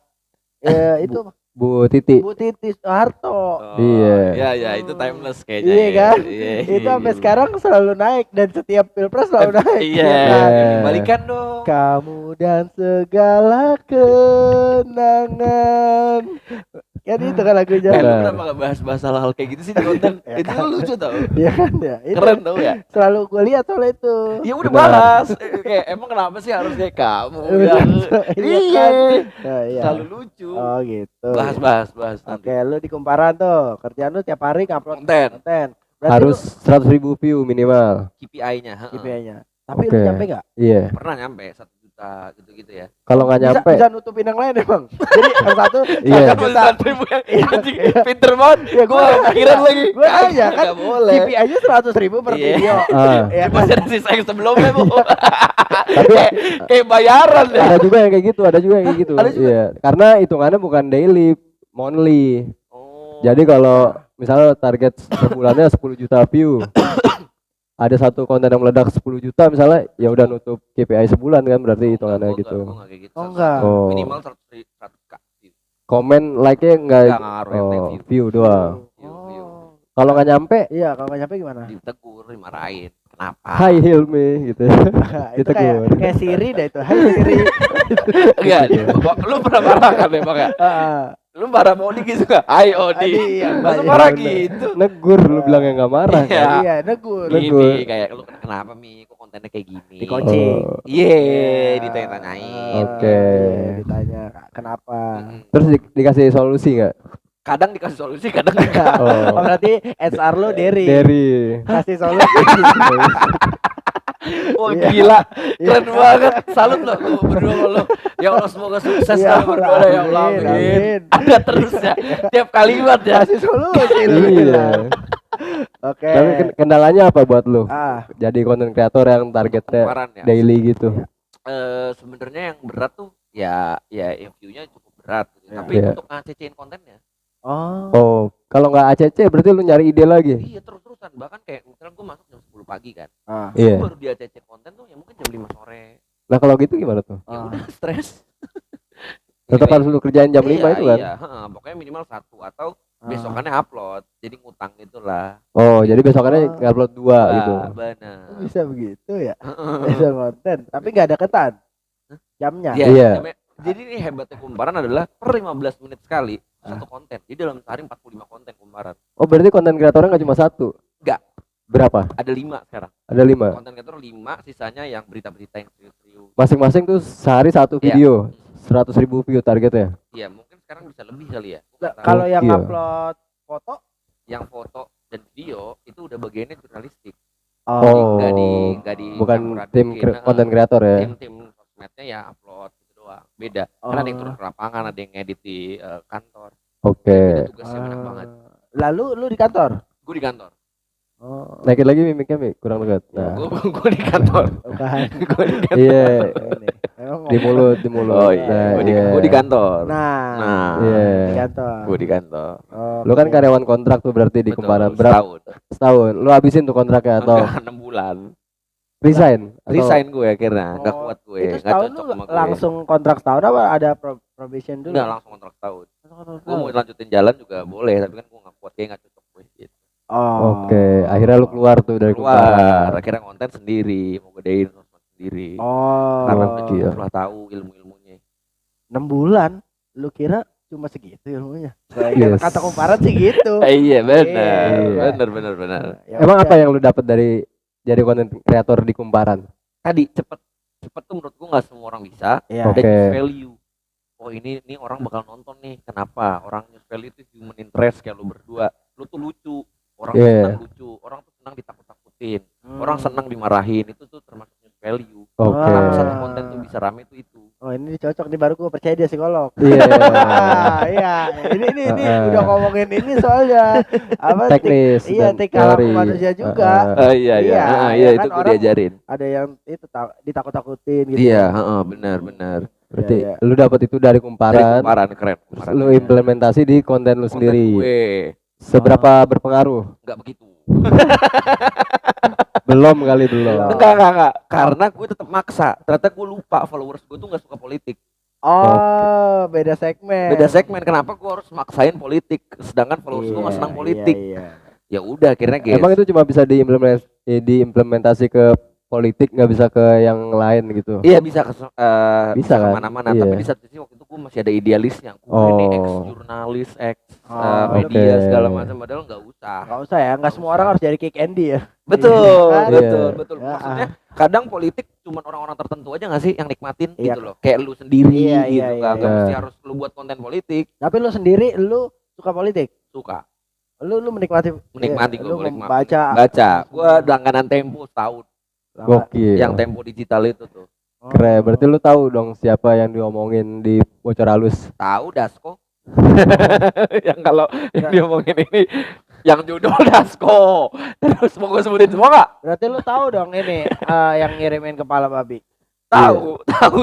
itu Bu Titi. Bu Titi Soeharto. Oh, Iya. Iya, itu timeless kayaknya. Iya kan? Iya. Itu sampai sekarang selalu naik dan setiap pilpres selalu naik. Iya. kan? Balikan dong. Kamu dan segala kenangan. Kan itu kan lagunya. Lu Benar. kenapa gak bahas-bahas hal-hal kayak gitu sih di konten? Ya Itu kan. lucu tau. Iya kan ya. Itu Keren tau ya. selalu gue lihat soal itu. Ya udah Benar. bahas. Kayak emang kenapa sih harus kayak kamu? Iya yang kan? Nah, iya. selalu lucu. Oh gitu. Bahas nanti. Oke, lu di kumparan tuh. Kerjaan lu tiap hari ngupload Konten. konten. Berarti Harus 100.000 view minimal. KPI-nya. lu KPI-nya. Tapi Oke. lu nyampe enggak? Iya. Pernah nyampe 1 juta gitu-gitu ya. Kalau nggak nyampe, Bisa nutupin yang lain emang. Jadi yang satu Iya. 1 juta. Anjing, pinter banget. Ya Gua gak kepikiran lagi. Gue aja kan Gak boleh. KPI-nya 100.000 per Iya. video. Ah. Ya Masih ada sisa yang sebelumnya, Bu. tapi Kayak bayaran ya. ada juga yang kayak gitu, ada juga yang kayak gitu. Ada juga? Iya. Karena hitungannya bukan daily, monthly. Oh. Jadi kalau misalnya target sebulannya 10 juta view, ada satu konten yang meledak 10 juta misalnya, ya udah nutup KPI sebulan kan, berarti hitungannya Gua gitu. enggak kayak gitu. Oh, enggak. Oh. Minimal 100K. Komen like-nya enggak, Nggak ngaruh, yang penting view. view doang. View. Kalau nggak nyampe, Iya, kalau nggak nyampe gimana? Ditegur, dimarahin. Kenapa? hai Hilmi gitu. Itu kayak Siri dah itu. Hai Siri. Enggak, lu pernah marah kan ya, Bang ya? Heeh. Lu marah mau gitu suka. Hai Odi. Adi, iya, Masa iya, marah bener. gitu. Negur lu bilang yang nggak marah Iya. kan? Iya, negur. Negur. Gini kayak lu kenapa Mi? Kok kontennya kayak gini? Dikoncing. Oh. Iya, Iya. ditanya-tanyain. Oke. Iya, ditanya kenapa? Terus dikasih solusi nggak? Kadang dikasih solusi, kadang enggak. Oh, berarti HR lu Derry. Dari Kasih solusi. Wah Iya. gila, keren banget. Salut lo, lu berdua sama lo. Ya Allah semoga sukses Ya kalian berdua ya Allah. amin, Amin. amin. Ada terus ya, tiap kalimat ya. Kasih solusi lu iya. bilang. Oke. Tapi kendalanya apa buat lu? Ah, Jadi konten kreator yang targetnya Kumparan ya. daily gitu. Sebenarnya yang berat tuh ya yang view-nya cukup berat gitu. Ya. Tapi Iya. untuk ngacecein kontennya oh. Oh, kalau nggak ACC berarti lu nyari ide lagi. iya terus-terusan. Bahkan kayak misalnya gue masuk jam 10 pagi kan, Ah. Iya. baru di ACC konten tuh ya mungkin jam 5 sore. Nah kalau gitu gimana tuh? Ya Ah. udah stres. Tetap harus lu kerjain jam 5 itu kan? Iya, pokoknya minimal 1 atau Ah. besokannya upload. Jadi ngutang itulah. Oh, jadi besokannya Oh. ngupload 2 gitu. Benar. Bisa begitu ya? Bisa konten, tapi nggak ada ketan. Jamnya. Iya. Jadi ini hebatnya kumparan adalah per 15 menit sekali satu konten. Jadi dalam sehari 45 konten kumparan. Oh, berarti konten kreatornya nggak cuma 1? Enggak. Berapa? Ada 5 sekarang. Ada 5. Konten kreator 5, sisanya yang berita-berita yang serius-serius. Masing-masing tuh sehari 1 Iya. video. 100.000 view targetnya. Iya, mungkin sekarang bisa lebih kali ya. Nah, Nggak tahu. kalau yang Iya. upload foto, Yang foto dan video itu udah bagiannya jurnalistik. Oh. Nggak di Bukan campuran tim bikin, konten kreator ya. tim sosmednya ya upload gitu doang. Beda. Karena ada yang turun ke lapangan, ada yang ngedit di kantor. Oke. Beda tugasnya banyak banget. Lalu lu di kantor? Gue di kantor. Oh, Naikin lagi mimiknya, Mi. Kurang dekat. Nah. Gue di kantor. bukan. Gue di kantor. Iya, Ini. Emang di ngomong. mulut, di mulut. Oh iya, Nah, gue iya. di kantor. Nah, Nah, Iya. di kantor. gue di kantor. Oh, Lu kan karyawan kontrak tuh berarti di Betul, Kumparan. Berapa? setahun. Setahun. Lu habisin tuh kontraknya atau Enggak, 6 bulan. resign? Atau- Resign gue akhirnya, nggak Oh, kuat gue, Itu nggak setahun cocok lu sama gue. langsung kontrak setahun apa ada probation dulu? Enggak langsung kontrak tahun. Langsung Gue mau lanjutin jalan juga boleh, tapi kan gue nggak kuat, kayak nggak cocok gue gitu. Oh. Oke, akhirnya lu keluar tuh dari Keluar, Kumparan. akhirnya konten sendiri, mau gedein sosmed sendiri. Oh. Karena Oh, udah iya. cukup lah tahu ilmu-ilmunya. 6 bulan. Lu kira cuma segitu ilmunya? Yes. Kata kumparan sih gitu. Iya Iya. benar. Ya Emang udah. apa yang lu dapat dari jadi konten kreator di Kumparan? Tadi cepet tuh menurut gue nggak semua orang bisa. Iya. Oke. Dan value. oh ini orang bakal nonton nih. Kenapa? Orang news value itu human interest kayak lu berdua. Lu tuh lucu. Orang tuh senang lucu. Orang tuh senang ditakut-takutin. Orang senang dimarahin. Itu tuh termasuk news value. Oke. Kenapa satu konten tuh bisa rame itu. Oh ini cocok nih, baru gue percaya dia psikolog. Iya. Iya, ini udah ngomongin ini soalnya apa teknis. iya, teknik manusia juga. Iya kan itu gue diajarin. Ada yang itu ditakut-takutin gitu. Iya, benar. Berarti Iya. lu dapat itu dari kumparan. Keren. Lu implementasi di konten lu sendiri. Gue. Seberapa berpengaruh? Enggak begitu. Belum. Enggak. Karena gue tetap maksa. Ternyata gue lupa followers gue tuh enggak suka politik. Oh, beda segmen. Kenapa gue harus maksain politik sedangkan followers gue enggak senang politik? Iya. Ya udah akhirnya guys. Emang itu cuma bisa diimplementasi ke politik, nggak bisa ke yang lain gitu? Iya bisa bisa kan? kemana-mana. Iya. Tapi di satu sisi waktu itu gue masih ada idealisnya. Gue ini ex-jurnalis, media oke. segala macam. Padahal nggak usah ya. Nggak semua orang harus jadi kick Andy ya. Betul. Iya. Maksudnya kadang politik cuma orang-orang tertentu aja nggak sih yang nikmatin Iya. gitu loh. Kayak lu sendiri Iya, gitu iya, kan. iya. Nggak mesti harus lu buat konten politik. Tapi lu sendiri lu suka politik? Suka. Lu menikmati Gue lu menikmati. baca. Gue langganan Tempo setahun. Gokil. Yang Tempo digital itu tuh. Keren. Berarti lu tahu dong siapa yang diomongin di Bocor Halus? Tahu Dasko. Yang kalau yang diomongin ini yang judul Dasko. Terus mau gue sebutin semua nggak? Berarti lu tahu dong ini yang ngirimin kepala babi. Tahu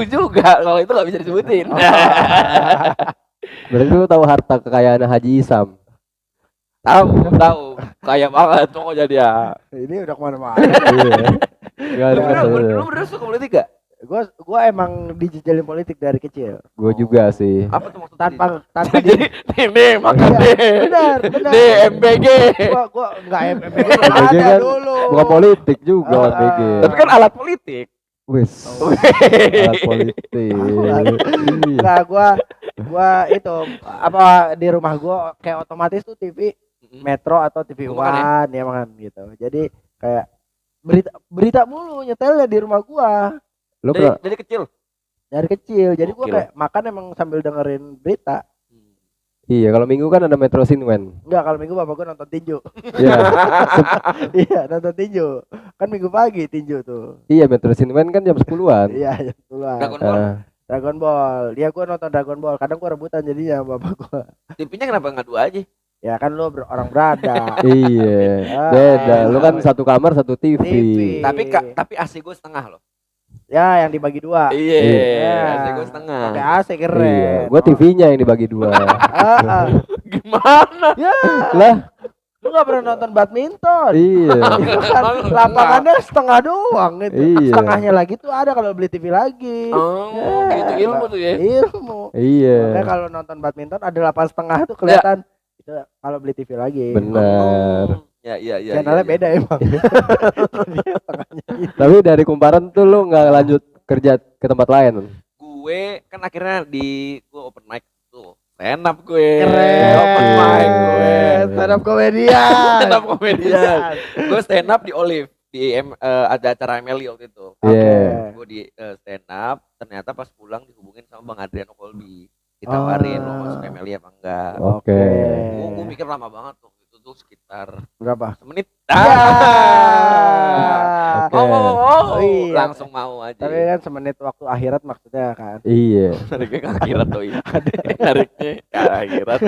juga kalau itu nggak bisa disebutin. Berarti lu tahu harta kekayaan Haji Isam? Tahu. Kaya banget pokoknya dia. Ini udah kemana-mana. Iya. Lu bener suka politik gak? Gua emang dijejelin politik dari kecil. Gue juga sih. Apa tuh maksudnya? Tanpa jadi nih makan nih. benar. Nih MBG. Gua enggak MBG MBG ada kan dulu. bukan politik juga MBG. Tapi kan alat politik. Wis. Alat politik. Enggak, gua itu apa di rumah gua kayak otomatis tuh TV Metro atau TV One ya makan gitu. Jadi kayak berita mulu nyetelnya di rumah gua. Lu dari kecil. Dari kecil. Jadi gua Gokil. kayak makan emang sambil dengerin berita. Iya, kalau Minggu kan ada Metro Sinwen. Enggak, kalau Minggu bapak gua nonton tinju. Iya. Iya, nonton tinju. Kan Minggu pagi tinju tuh. Iya, Metro Sinwen kan jam 10-an. Iya, jam 10-an. Dragon Ball. Dia gua nonton Dragon Ball. Kadang gua rebutan jadinya sama bapak gua. TV-nya kenapa enggak dua aja? Ya kan lu orang berada. Iya. Beda. Lu kan satu kamar satu TV. Tapi AC gue setengah loh. Ya, yang dibagi dua. Iya. AC gue setengah. Pakai AC keren. Iya. Gua TV-nya yang dibagi dua. Gimana? Ya. Lah, Lu gak pernah nonton badminton? iya. Itu kan lapangannya setengah doang gitu. Iya. Setengahnya lagi tuh ada kalau beli TV lagi. Oh, gitu ilmu tuh ya. Ilmu. Iya. Makanya kalau nonton badminton ada 8,5 tuh kelihatan. Itu kalau beli TV lagi. Benar. Ya. Channelnya beda emang. Tapi dari kumparan tuh lu nggak lanjut kerja ke tempat lain? Gue kan akhirnya gue open mic tuh. Stand up gue. Keren. Open mic gue. Stand up komedian. Stand up komedian. Gue stand up di Olive. Ada acara Emily waktu itu. Iya. Gue di stand up. Ternyata pas pulang dihubungin sama Bang Adriano Kolbi. Ditawarin lo masuk Emily apa enggak. Oke. Gue mikir lama banget tuh. Itu tuh sekitar Berapa? semenit. Oke. Oh, iya. langsung mau aja. Tapi kan semenit waktu akhirat maksudnya kan. Iya. Nariknya ke akhirat tuh. Nariknya ke akhirat.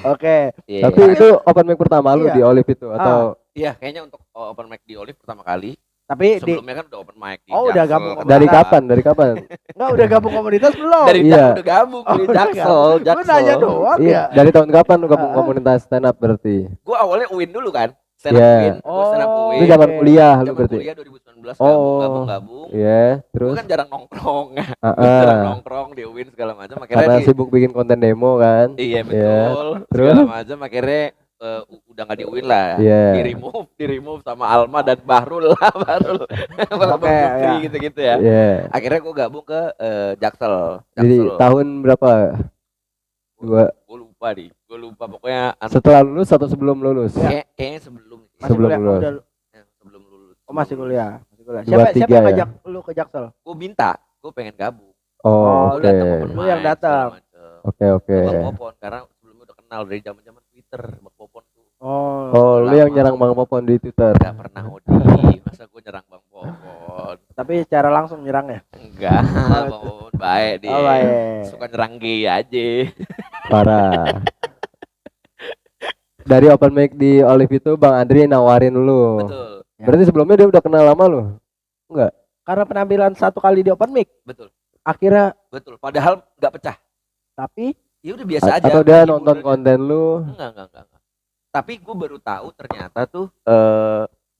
Oke. Iya. Tapi itu open mic pertama lu Iya. di Olive itu atau Iya, kayaknya untuk open mic di Olive pertama kali. Tapi Sebelumnya kan udah open mic di Oh, udah Jaksel. gabung dari kapan? Dari kapan? enggak udah gabung komunitas belum? Dari Iya. udah gabung di udah Jaksel. Gue nanya doang Iya. ya. Dari tahun kapan lu gabung komunitas stand up berarti? Gue awalnya UIN dulu kan. Stand up Iya. UIN. Gue stand up Oh, UIN. Itu zaman kuliah lu Zaman berarti. kuliah 2019 Oh. gabung. Iya, Gue terus kan jarang nongkrong. Heeh. Jarang nongkrong di UIN segala macam. Akhirnya Karena sibuk bikin konten demo kan. Iya Iya. betul. Terus? Segala macam akhirnya udah nggak di UIN lah. Iya. Di remove sama Alma dan Bahrul lah, Bahrul. Bang Oke, Jupri ya. gitu-gitu ya. Iya. Akhirnya gue gabung ke Jaksel. Jadi tahun berapa? Gue lupa pokoknya Setelah lulus atau sebelum lulus? kayaknya sebelum sih. Masih Sebelum kuliah? lulus. Udah, Sebelum lulus. masih kuliah. Dua, Siapa tiga yang ya? ngajak lu ke Jaksel? Gue minta, gue pengen gabung. Oh, Lu oke. datang open Lu yang mic, datang. segala macem. Oke, oke. Bang Popon karena sebelumnya udah kenal dari zaman Twitter. Bang Popon tuh Oh, lu lama. yang nyerang Bang Popon di Twitter. Gak pernah Odi, masa gue nyerang Bang Popon. Tapi secara langsung nyerangnya. Enggak, Bang Popon baik dia. Oh, baik. Suka nyerang gay aja. Parah. Dari open mic di Olive itu Bang Andri nawarin lu. Betul, Berarti sebelumnya dia udah kenal lama lu? Enggak. Karena penampilan satu kali di open mic, betul, akhirnya betul. Padahal nggak pecah. tapi Ya udah biasa aja. Atau dia Hiburan nonton aja. konten lu? Enggak. Tapi gue baru tahu ternyata tuh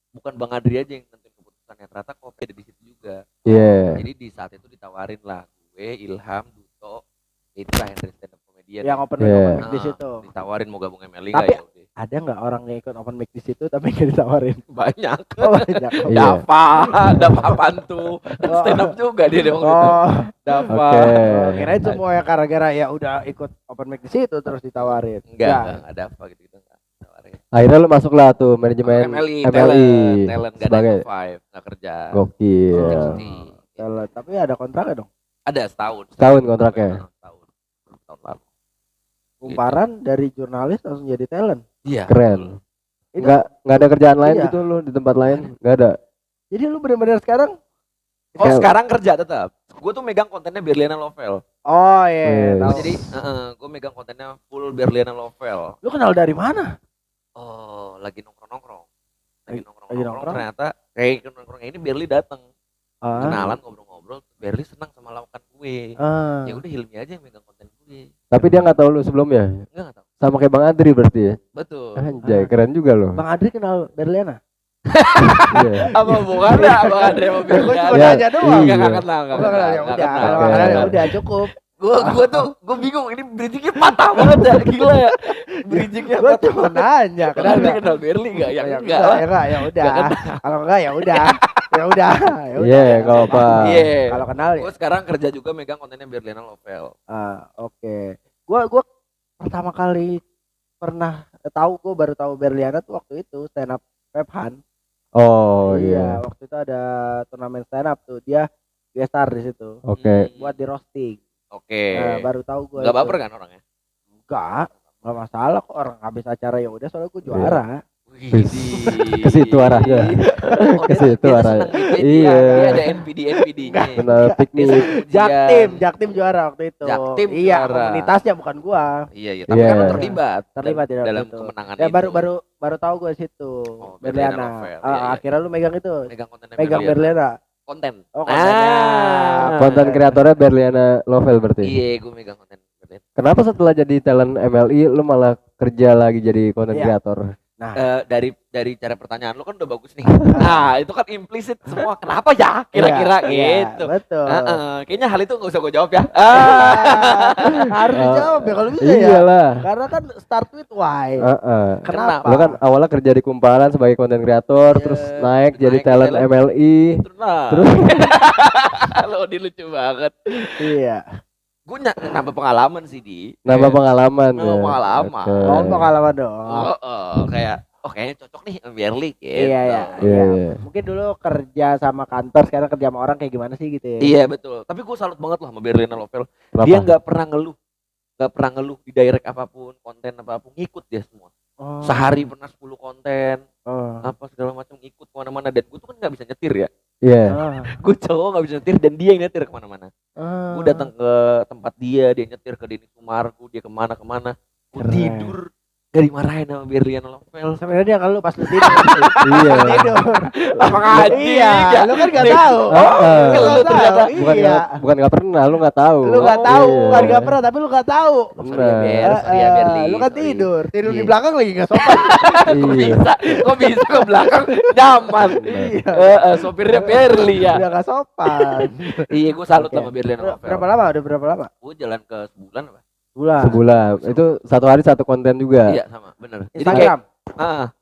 bukan Bang Adri aja yang nentuin keputusannya, ternyata Kopi ada di situ juga. Iya. Jadi di saat itu ditawarin lah gue, Ilham, Duto, itu lah Henry stand up comedian. yang open Yeah. mic di situ. Ditawarin mau gabung MLI Tapi nggak ya udah. ada nggak orang yang ikut open mic di situ tapi nggak ditawarin? Banyak. Oh, banyak. Iya. Dava apaan tuh? Stand up juga dia waktu itu. Oh, Dava. Oke. kirain semua ya gara-gara ya udah ikut open mic di situ terus ditawarin. Enggak ada apa gitu enggak. Ditawarin. Akhirnya lu masuk lah tuh manajemen MLI, MLI talent gak ada sebagai five, nggak kerja. gokil. Cuti. Tapi ada kontraknya dong. Ada setahun. Setahun kontraknya? Setahun lalu. Kumparan dari jurnalis langsung jadi talent. Iya. Keren. Itu- Enggak ada kerjaan lain Iya. gitu lu di tempat lain? Enggak ada. Jadi lu benar-benar sekarang Oh sekarang kerja tetap. Gue tuh megang kontennya Berliana Lovel. oh iya, Yes. tahu. Jadi gue megang kontennya full Berliana Lovel. Lu kenal dari mana? Oh lagi nongkrong. Lagi Nongkrong. nongkrong? Ternyata kayak nongkrong ini Berli datang. Ah, Kenalan ngobrol-ngobrol. Berli senang sama lawakan gue. ah. Ya udah Hilmi aja yang megang konten gue. Tapi dia nggak tahu lu sebelumnya. Enggak tahu. Sama kayak Bang Adri berarti ya. Betul. Anjay, keren juga loh. Bang Adri kenal Berliana? Iya. Apa bukannya Bang Andre mau Gue cuma Ya, nanya doang. iya. Enggak kenal, enggak Enggak kenal ya kenal. udah. Kalau Oke. nggak kenal ya udah cukup. Gue bingung ini bridgingnya patah banget ya, gila ya. Bridgingnya Gue patah cuma banget. nanya. Kenal Kenal kenal Berli enggak? Ya ya enggak lah. enggak ya udah. Kalau enggak ya udah. Ya udah. Ya udah. Iya, nggak apa-apa. Iya. Kalau kenal ya. Gue sekarang kerja juga megang kontennya Berliana Lovel. Oke. Gua pertama kali gue baru tahu Berliana tuh waktu itu stand up Pephan. Oh iya. Waktu itu ada turnamen stand up tuh. Dia gestar di situ. Oke. Buat di roasting. Oke. Nah, baru tahu gue. Enggak baper kan orangnya? Enggak masalah kok, orang habis acara ya udah soalnya gue juara. Ke situ arahnya. Ke situ arahnya. Iya. Dia ada NPD-nya. Benar piknik. Jaktim juara waktu itu. Jaktim iya, juara. komunitasnya bukan gua. Iya, tapi Iya. kan lo terlibat. Terlibat di dalam itu. kemenangan Ya itu. baru tahu gue situ. Oh, Berliana Berliana. Novel. Iya, iya. Akhirnya lu megang itu. Megang kontennya Megang Berliana. Berliana. Konten. Oh, kontennya. Konten kreatornya Berliana Lovel berarti. Iya, gue megang konten Berliana. Kenapa setelah jadi talent MLI lu malah kerja lagi jadi konten Iya. kreator? Dari cara pertanyaan lo kan udah bagus nih. Nah, itu kan implisit semua. Kenapa ya? Kira-kira Iya, gitu. betul. Kayaknya hal itu nggak usah gue jawab ya. Harus dijawab ya kalau bisa ya. Iyalah. Karena kan start with why. Kenapa? Lu kan awalnya kerja di Kumparan sebagai konten kreator, Iya, terus naik jadi naik talent talent. MLI. Terus lo lucu banget. Iya. Gue nambah pengalaman sih di. Nambah pengalaman. Nambah ya. pengalaman. Oke. Oh, pengalaman dong. Kayaknya cocok nih sama Berli gitu. Iya, iya. Iya, iya. Mungkin dulu kerja sama kantor, sekarang kerja sama orang kayak gimana sih gitu ya? Iya betul. Tapi gue salut banget loh sama Berliana Lovel. Kenapa? Dia nggak pernah ngeluh di direct apapun, konten apapun, ngikut dia semua. Oh. Sehari pernah 10 konten, Oh. apa segala macam ikut kemana-mana. Dan gue tuh kan nggak bisa nyetir ya. Iya. Gue cowok nggak bisa nyetir dan dia yang nyetir kemana-mana. Gue datang ke tempat dia nyetir ke Denny Sumargo, dia kemana-kemana. Gue Keren. tidur gak dimarahin sama Berliana Lovel. Sebenarnya dia kalau pas lu tidur. Iya. tidur. Apa ngaji? Iya, lu kan gak tahu. Heeh. Lu Lu nggak ternyata tahu. Bukan Iya. bukan nggak pernah, lu nggak tahu. Lu gak tahu, Iya. bukan gak pernah, tapi lu gak tahu. Sorry ya, Ber. Sorry ya, Eh, Berli. Lu kan Sorry. tidur di Iya. belakang lagi gak sopan. Kok Iya. bisa ke belakang nyaman. Iya. Sopirnya Berli ya. Udah gak sopan. Iya, gue salut Oke. sama Berliana Lovel. Berapa lama? Udah berapa lama? Gue jalan ke sebulan apa? Sebulan. Itu satu hari satu konten juga. Iya sama, bener. Jadi kayak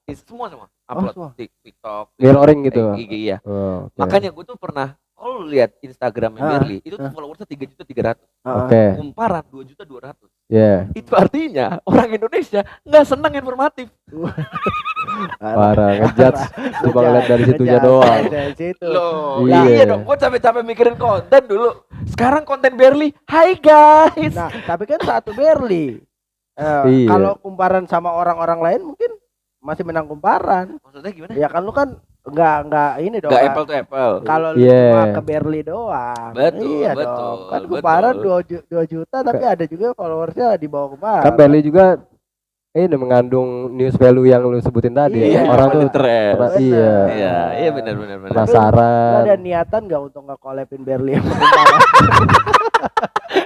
Instagram. semua upload semua. di TikTok, Mirroring gitu. IG iya. Oh, oke. Makanya gue tuh pernah kalau lu lihat Instagramnya Ah, Berli, itu tuh followersnya 3.300.000. Oke. Kumparan 2.200.000. Ya. Itu artinya orang Indonesia nggak senang informatif. Parah ngejudge. Cuma ngeliat dari situnya doang. Dari situ. Loh, Iya. iya dong. Gue capek-capek mikirin konten dulu. Sekarang konten Berli, hai guys. Nah, tapi kan satu Berli. Iya. Kalau kumparan sama orang-orang lain mungkin masih menang kumparan. Maksudnya gimana? Ya kan lu kan enggak ini dong. Gak apple to apple. Kalau lu Iya. cuma ke Berli doang. Betul, Iya betul, dong. Kan betul. kumparan 2 juta tapi ada juga followersnya di bawah kumparan. Kan Berli juga ini mengandung news value yang lu sebutin tadi. Iya, Orang tuh interest. pernah, Bener. iya Iya benar. Lu ada penasaran. niatan enggak untuk nge-collabin Berli sama kumparan?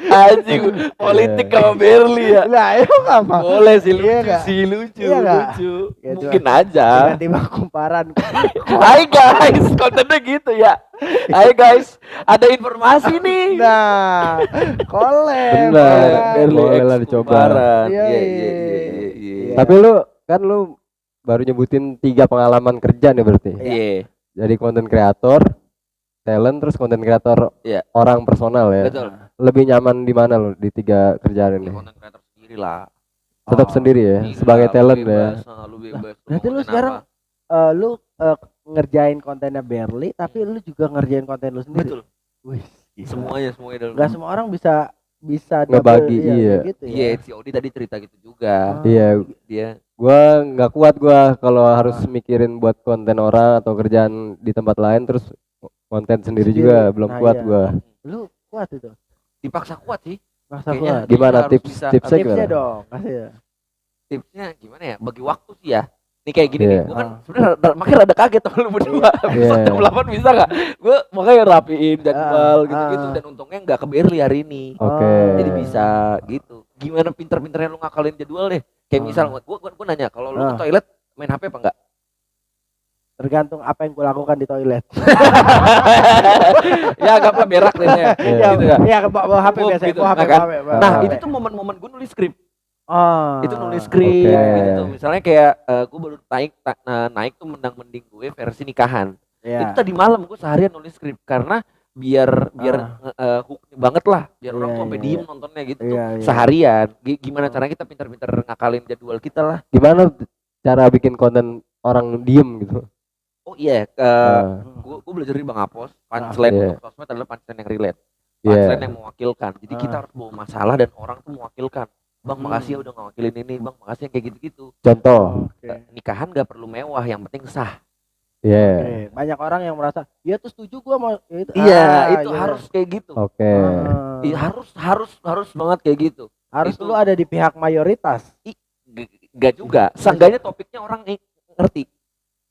Anjing, politik sama Berli ya. Lah, itu apa? Boleh sih, Iya lucu nggak? sih, lucu, Iya nggak? lucu. Ya, Mungkin aja. Tiba-tiba kumparan. Hai guys, kontennya gitu ya. Hai guys, ada informasi nih. Nah, collab. Benar, kan? Berli boleh lah X dicoba. kumparan. Iya, Iya, iya. iya. Tapi lu baru nyebutin 3 pengalaman kerja nih berarti. Iya, Jadi konten kreator, talent, terus konten kreator Iya. orang personal ya. betul. Lebih nyaman di mana lu di 3 kerjaan Ini ini? konten kreator sendiri lah. Tetap Oh. sendiri ya, Gila, sebagai lu talent ya. bebas, lu bebas. Berarti lu konten sekarang apa. lu ngerjain kontennya Berli tapi lu juga ngerjain konten lu sendiri. Betul. Wih, gila. Semuanya dalam. Nggak semua orang bisa Ngebagi, double, iya. kayak gitu ya. Iya, si Odi tadi cerita gitu juga. Oh. Iya, Dia gua nggak kuat kalau harus mikirin buat konten orang atau kerjaan di tempat lain terus konten sendiri juga belum Nah, kuat iya. gua. Lu kuat itu. dipaksa kuat sih. Masa Kayaknya kuat. Gimana harus tipsnya bisa- gimana? Tipsnya dong, kasih ya. Tipsnya gimana ya? Bagi waktu sih ya. Nih kayak gini Iya. nih, gue kan sebenarnya makanya rada kaget sama lu berdua. Iya. Bisa jam 8 bisa gak? Gue makanya rapiin jadwal gitu-gitu ah. dan untungnya nggak ke Berli hari ini. Oke. Oh. Jadi bisa gitu. Gimana pinter-pinternya lu ngakalin jadwal deh. Kayak Ah. misal gue nanya kalau lu ke Ah. toilet main HP apa enggak? Tergantung apa yang kulakukan di toilet. Ya anggaplah berak deh ya. Iya. Gitu ya. Iya, bawa HP Oh, biasanya, gitu. bawa HP, Nah, kan? bawa HP, bawa Nah, HP. itu tuh momen-momen gue nulis skrip. Oh. Itu nulis skrip Oke. gitu. Misalnya kayak gue baru naik tuh mending gue versi nikahan. Iya. Itu tadi malam gue seharian nulis skrip karena biar hook banget lah, biar orang Iya, tuh sampai iya. diem nontonnya gitu tuh Iya, iya. seharian. Gimana caranya kita pintar-pintar ngakalin jadwal kita lah. Gimana cara bikin konten orang diem gitu? Oh iya, Nah, gue belajar dari Bang Apos. Punchline Iya. untuk sosmed adalah punchline yang relate, Iya. punchline yang mewakilkan. Jadi kita Ah. harus bawa masalah dan orang tuh mewakilkan. Bang Hmm. makasih ya udah ngewakilin ini, bang makasih yang kayak gitu-gitu. Contoh. Oke. Nikahan gak perlu mewah, yang penting sah. Iya. Oke. Banyak orang yang merasa, "Ya tuh setuju gua mau ya itu." Iya, itu iya. harus kayak gitu. Oke. Ah. Iya, harus banget kayak gitu. Harus itu- lu ada di pihak mayoritas. Gak juga. Seenggaknya topiknya orang ngerti.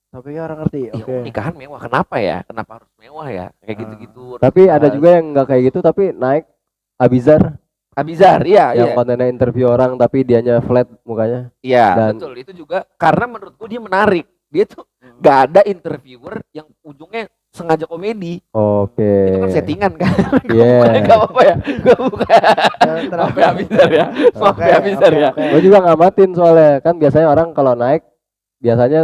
Tapi orang ngerti. Ya, Oke. nikahan mewah. Kenapa ya? Kenapa harus mewah ya? Kayak Ah. gitu-gitu. Tapi ada juga yang nggak kayak gitu tapi naik Abizar Abizar, iya, yang iya. kontennya interview orang tapi dianya flat mukanya. Iya, dan- betul. Itu juga karena menurutku dia menarik. Dia tuh gak ada interviewer yang ujungnya sengaja komedi. Oke. Itu kan settingan kan. Iya. Bukannya gak apa-apa ya. Gue bukan. Maaf ya Abizar ya. Maaf Oke, ya Abizar oke, ya. oke. Gue juga ngamatin soalnya kan biasanya orang kalau naik biasanya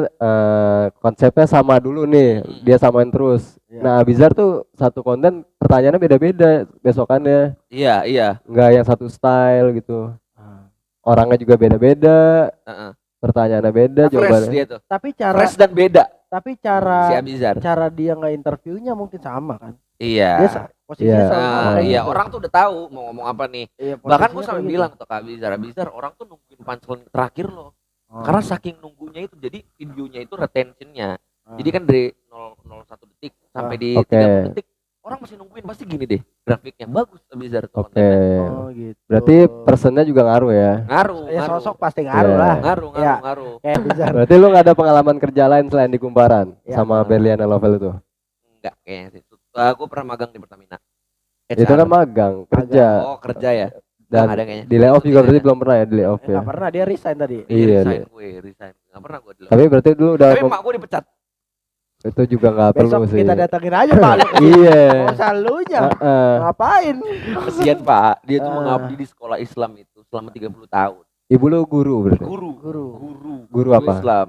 konsepnya sama dulu nih, dia samain terus. Iya. Nah, Abizar tuh satu konten pertanyaannya beda-beda besokannya, Iya, iya. nggak yang satu style gitu. Ah. Orangnya juga beda-beda, Heeh. pertanyaannya beda, Fresh jawabannya. dia tuh. Tapi cara Fresh dan beda si cara Abizar. dia nggak interviewnya mungkin sama kan? Iya. Dia posisinya Iya. sama Nah, kayak iya, gitu. orang tuh udah tahu mau ngomong apa nih. Iya, Bahkan gue posisinya sampai kayak bilang gitu. tuh ke Abizar, orang tuh nungguin punchline terakhir loh. Oh. Karena saking nunggunya itu, jadi videonya itu retentionnya. Ah. Jadi kan dari 0,01 detik sampai di Oke. 30 detik, orang masih nungguin pasti gini deh. Grafiknya bagus Abizar tuh Oke. kontennya. Oh gitu. Berarti personnya juga ngaruh ya. Ngaruh, ya ngaruh. sosok pasti ngaruh Iya. lah. Ngaruh, Ya. ngaruh. Kayak bizar. Berarti lu nggak ada pengalaman kerja lain selain di Kumparan Ya. sama Berliana Novel itu? Enggak kayaknya sih. Gue pernah magang di Pertamina. Itu HR. kan magang, kerja. Oh, kerja ya. Dan Nggak ada kayaknya. di layoff juga berarti Iya. belum pernah ya di layoff ya. Enggak pernah dia resign tadi. Iya, resign iya. gue, resign. Enggak pernah gue dulu. Tapi berarti dulu udah Tapi mak gue dipecat. itu juga nggak perlu Besok sih. kita datengin aja Pak. Iya. Mau salunya. Heeh. Ngapain? Kasihan Pak, dia tuh Ah. mengabdi di sekolah Islam itu selama 30 tahun. Ibu lu guru berarti. Guru. Guru. Guru apa? Islam.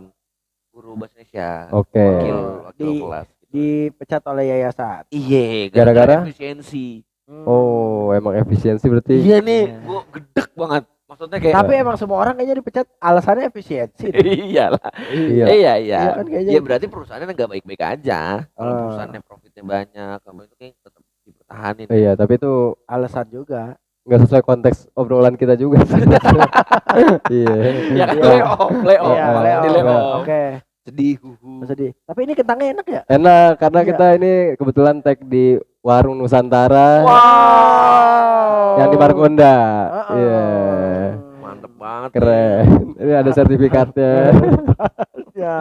Guru bahasa Indonesia. Oke. Wakil Di- kelas. Dipecat oleh yayasan. Iya, Gara-gara? efisiensi. Oh, emang efisiensi berarti. Iya nih, gue gedek banget. Maksudnya kayak Tapi emang semua orang kayaknya dipecat alasannya efisiensi. iyalah. Iya. Iya. Iya kan kayaknya. Ya berarti perusahaannya nggak baik-baik aja. Kalau Ah. perusahaannya profitnya banyak, kamu itu kayak tetap tahanin. Iya, tapi itu Alasan juga. nggak sesuai konteks obrolan kita juga sih. Iya. Ya kan Iya. play off, Iya, malah di Leo. lay off. Oke. Sedih. Sedih. Tapi ini kentangnya enak ya? Enak karena Iya. kita ini kebetulan tag di Warung Nusantara Wow. yang di Margonda. Heeh. Iya. Mantep banget. Keren. Ini ada sertifikatnya. Ya.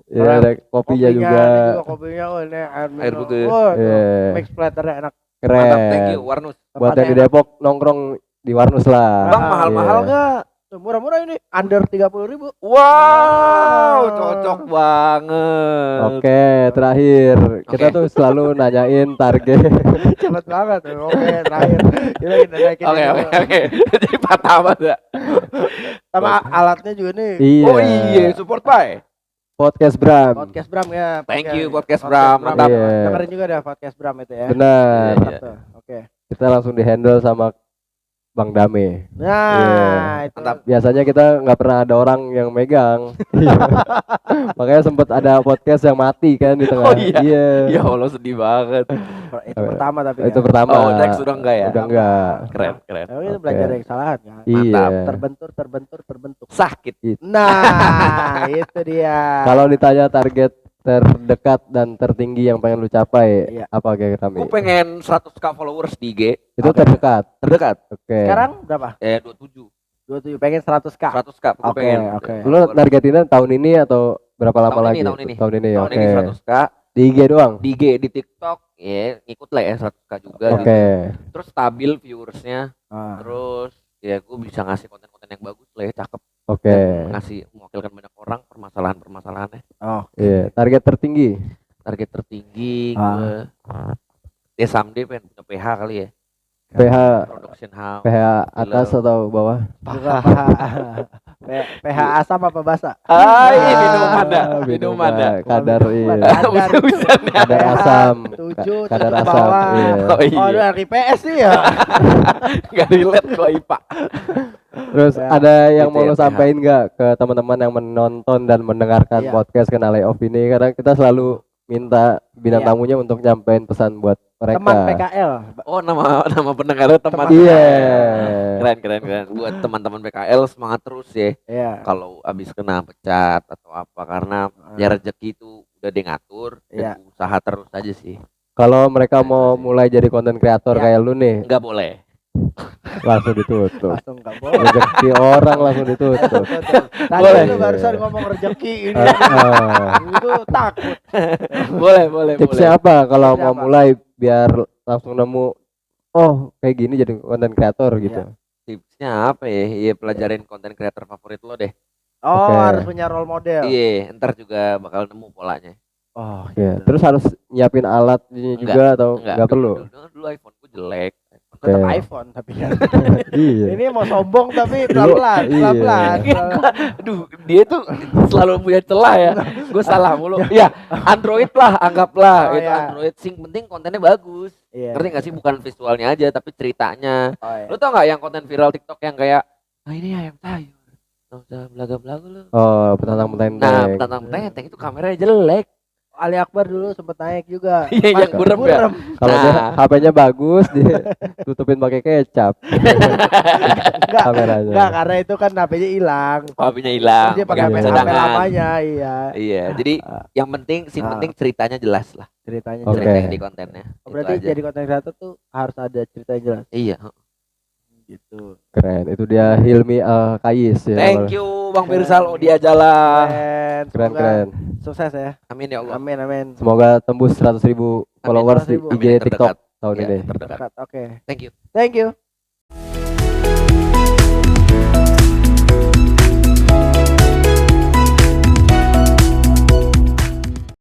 Ya, ada kopinya juga. Ini juga kopinya. Oh, ini Air putih. Oh, Iya. mix platternya enak. Mantap, thank you Keren. Warnus. Buat yang di Tempatnya enak. Depok nongkrong di Warnus lah. Bang, mahal-mahal Iya. nggak? Murah-murah ini, under 30.000. Wow, cocok banget. Oke, terakhir kita Oke. tuh selalu nanyain target. Cepet banget. Oke, terakhir. Kita naikin Oke, dulu. oke. Jadi patah banget ya. Sama alatnya juga nih. Iya. Oh iya, support Pai. Podcast Bram. Podcast Bram ya. Thank you, Podcast Bram. Mantap. Iya. Dengerin juga deh podcast Bram itu ya. Benar. Iya. Tuh. Oke. Kita langsung di handle sama Bang Dame. Nah, itu. Mantap. Biasanya kita nggak pernah ada orang yang megang. Makanya sempet ada podcast yang mati kan di tengah. Oh iya. Ya Allah, sedih banget. Itu pertama tapi Itu kan. pertama. Oh, next udah enggak ya? Udah enggak. Keren, keren. Tapi itu Oke. belajar dari kesalahan kan. Iya. Terbentur. Sakit. Nah, itu dia. Kalau ditanya target terdekat dan tertinggi yang pengen lu capai, Iya. apa kira-kira? Gue pengen 100k followers di IG. Itu Oke. terdekat. Terdekat. Oke. Sekarang berapa? 27. 27, pengen 100k. 100k gue Oke, pengen. oke. Lu targetinnya tahun ini atau berapa lama Tahun lagi? ini, tahun ini. Tahun ini. Tahun Oke. ini 100k. Di IG doang. Di IG, di TikTok, ya ngikut lah ya 100k juga Oke. gitu. Terus stabil viewersnya. Ah. Terus ya gue bisa ngasih konten-konten yang bagus lah ya, cakep. Oke. Dan ngasih mewakilkan banyak orang permasalahan-permasalahannya. Oh, Iya, target tertinggi. Target tertinggi Ah. gue ya someday pengen punya PH kali ya. PH Production house. PH atas atau bawah? juga PH asam apa basa? Hai, Ah, minuman dah. Minuman dah. Kadar iya. Kadar. Kadar asam. 7 Kadar ke asam. bawah. Iya. Oh iya. Oh, udah IPS nih ya. Gak relate gua IPA. Terus Ya, ada yang gitu mau ya, lo PH. sampaikan nggak ke teman-teman yang menonton dan mendengarkan Iya. podcast Kenalai Off ini? Karena kita selalu minta bintang Iya. tamunya untuk nyampein pesan buat mereka. Teman PKL. Oh, nama pendengarnya teman. Iya. Keren. Buat teman-teman PKL semangat terus ya. Iya. Kalau abis kena pecat atau apa, karena ya rezeki itu udah dia ngatur. Iya. Dan usaha terus aja sih. Kalau mereka mau mulai jadi konten kreator Iya. kayak lu nih, Nggak boleh. langsung ditutup. Langsung enggak boleh. Rezeki orang langsung ditutup. Tadi Boleh. lu barusan ngomong rezeki ini. Ah. Itu takut. boleh. Tipsnya apa kalau Tipsnya mau apa? mulai biar langsung nemu, oh kayak gini jadi konten kreator gitu. Tipsnya apa ya? Iya, pelajarin konten kreator favorit lo deh. Oh, Oke. harus punya role model. Iya, ntar juga bakal nemu polanya. Oh, Ya, terus harus nyiapin alatnya juga atau nggak perlu? Dulu iPhone gue jelek. tetap Oke. iPhone tapi kan. Iya. Ini mau sombong tapi pelan-pelan, Iya. pelan-pelan. Aduh, dia tuh selalu punya celah ya. Gue salah mulu. Ya, Android lah, anggaplah Oh, itu ya. Android. Sing penting kontennya bagus. Iya. Ngerti gak sih? Bukan visualnya aja, tapi ceritanya. Oh, iya. Lu tau gak yang konten viral TikTok yang kayak, ah ini ayam sayur, nggak usah belaga-belaga lu. Oh, petantang petenteng. Nah, tentang tenteng itu kameranya jelek. Ali Akbar dulu sempat naik juga. Iya, yang burem ya. Kalau dia Nah. HP-nya bagus, dia tutupin pakai kecap Enggak, kameranya. enggak karena itu kan HP-nya hilang. HP-nya hilang, Dia pakai pakai HP HP cadangan. lamanya, iya. Iya, jadi yang penting, penting ceritanya jelas lah. Ceritanya Oke. jelas. Ceritanya di kontennya. Oh, berarti Itu aja. jadi konten kreator tuh harus ada cerita yang jelas Iya. gitu. Keren. Itu dia Hilmi Kayis ya. Thank you Bang Pirsal Odia Jalan. Keren, Keren semoga keren. sukses ya. Amin ya Allah. Amin, amin. Semoga tembus 100.000 followers di 100.000. IG Amin, TikTok terdekat. tahun Iya, ini. terdekat. Oke. Thank you. Thank you.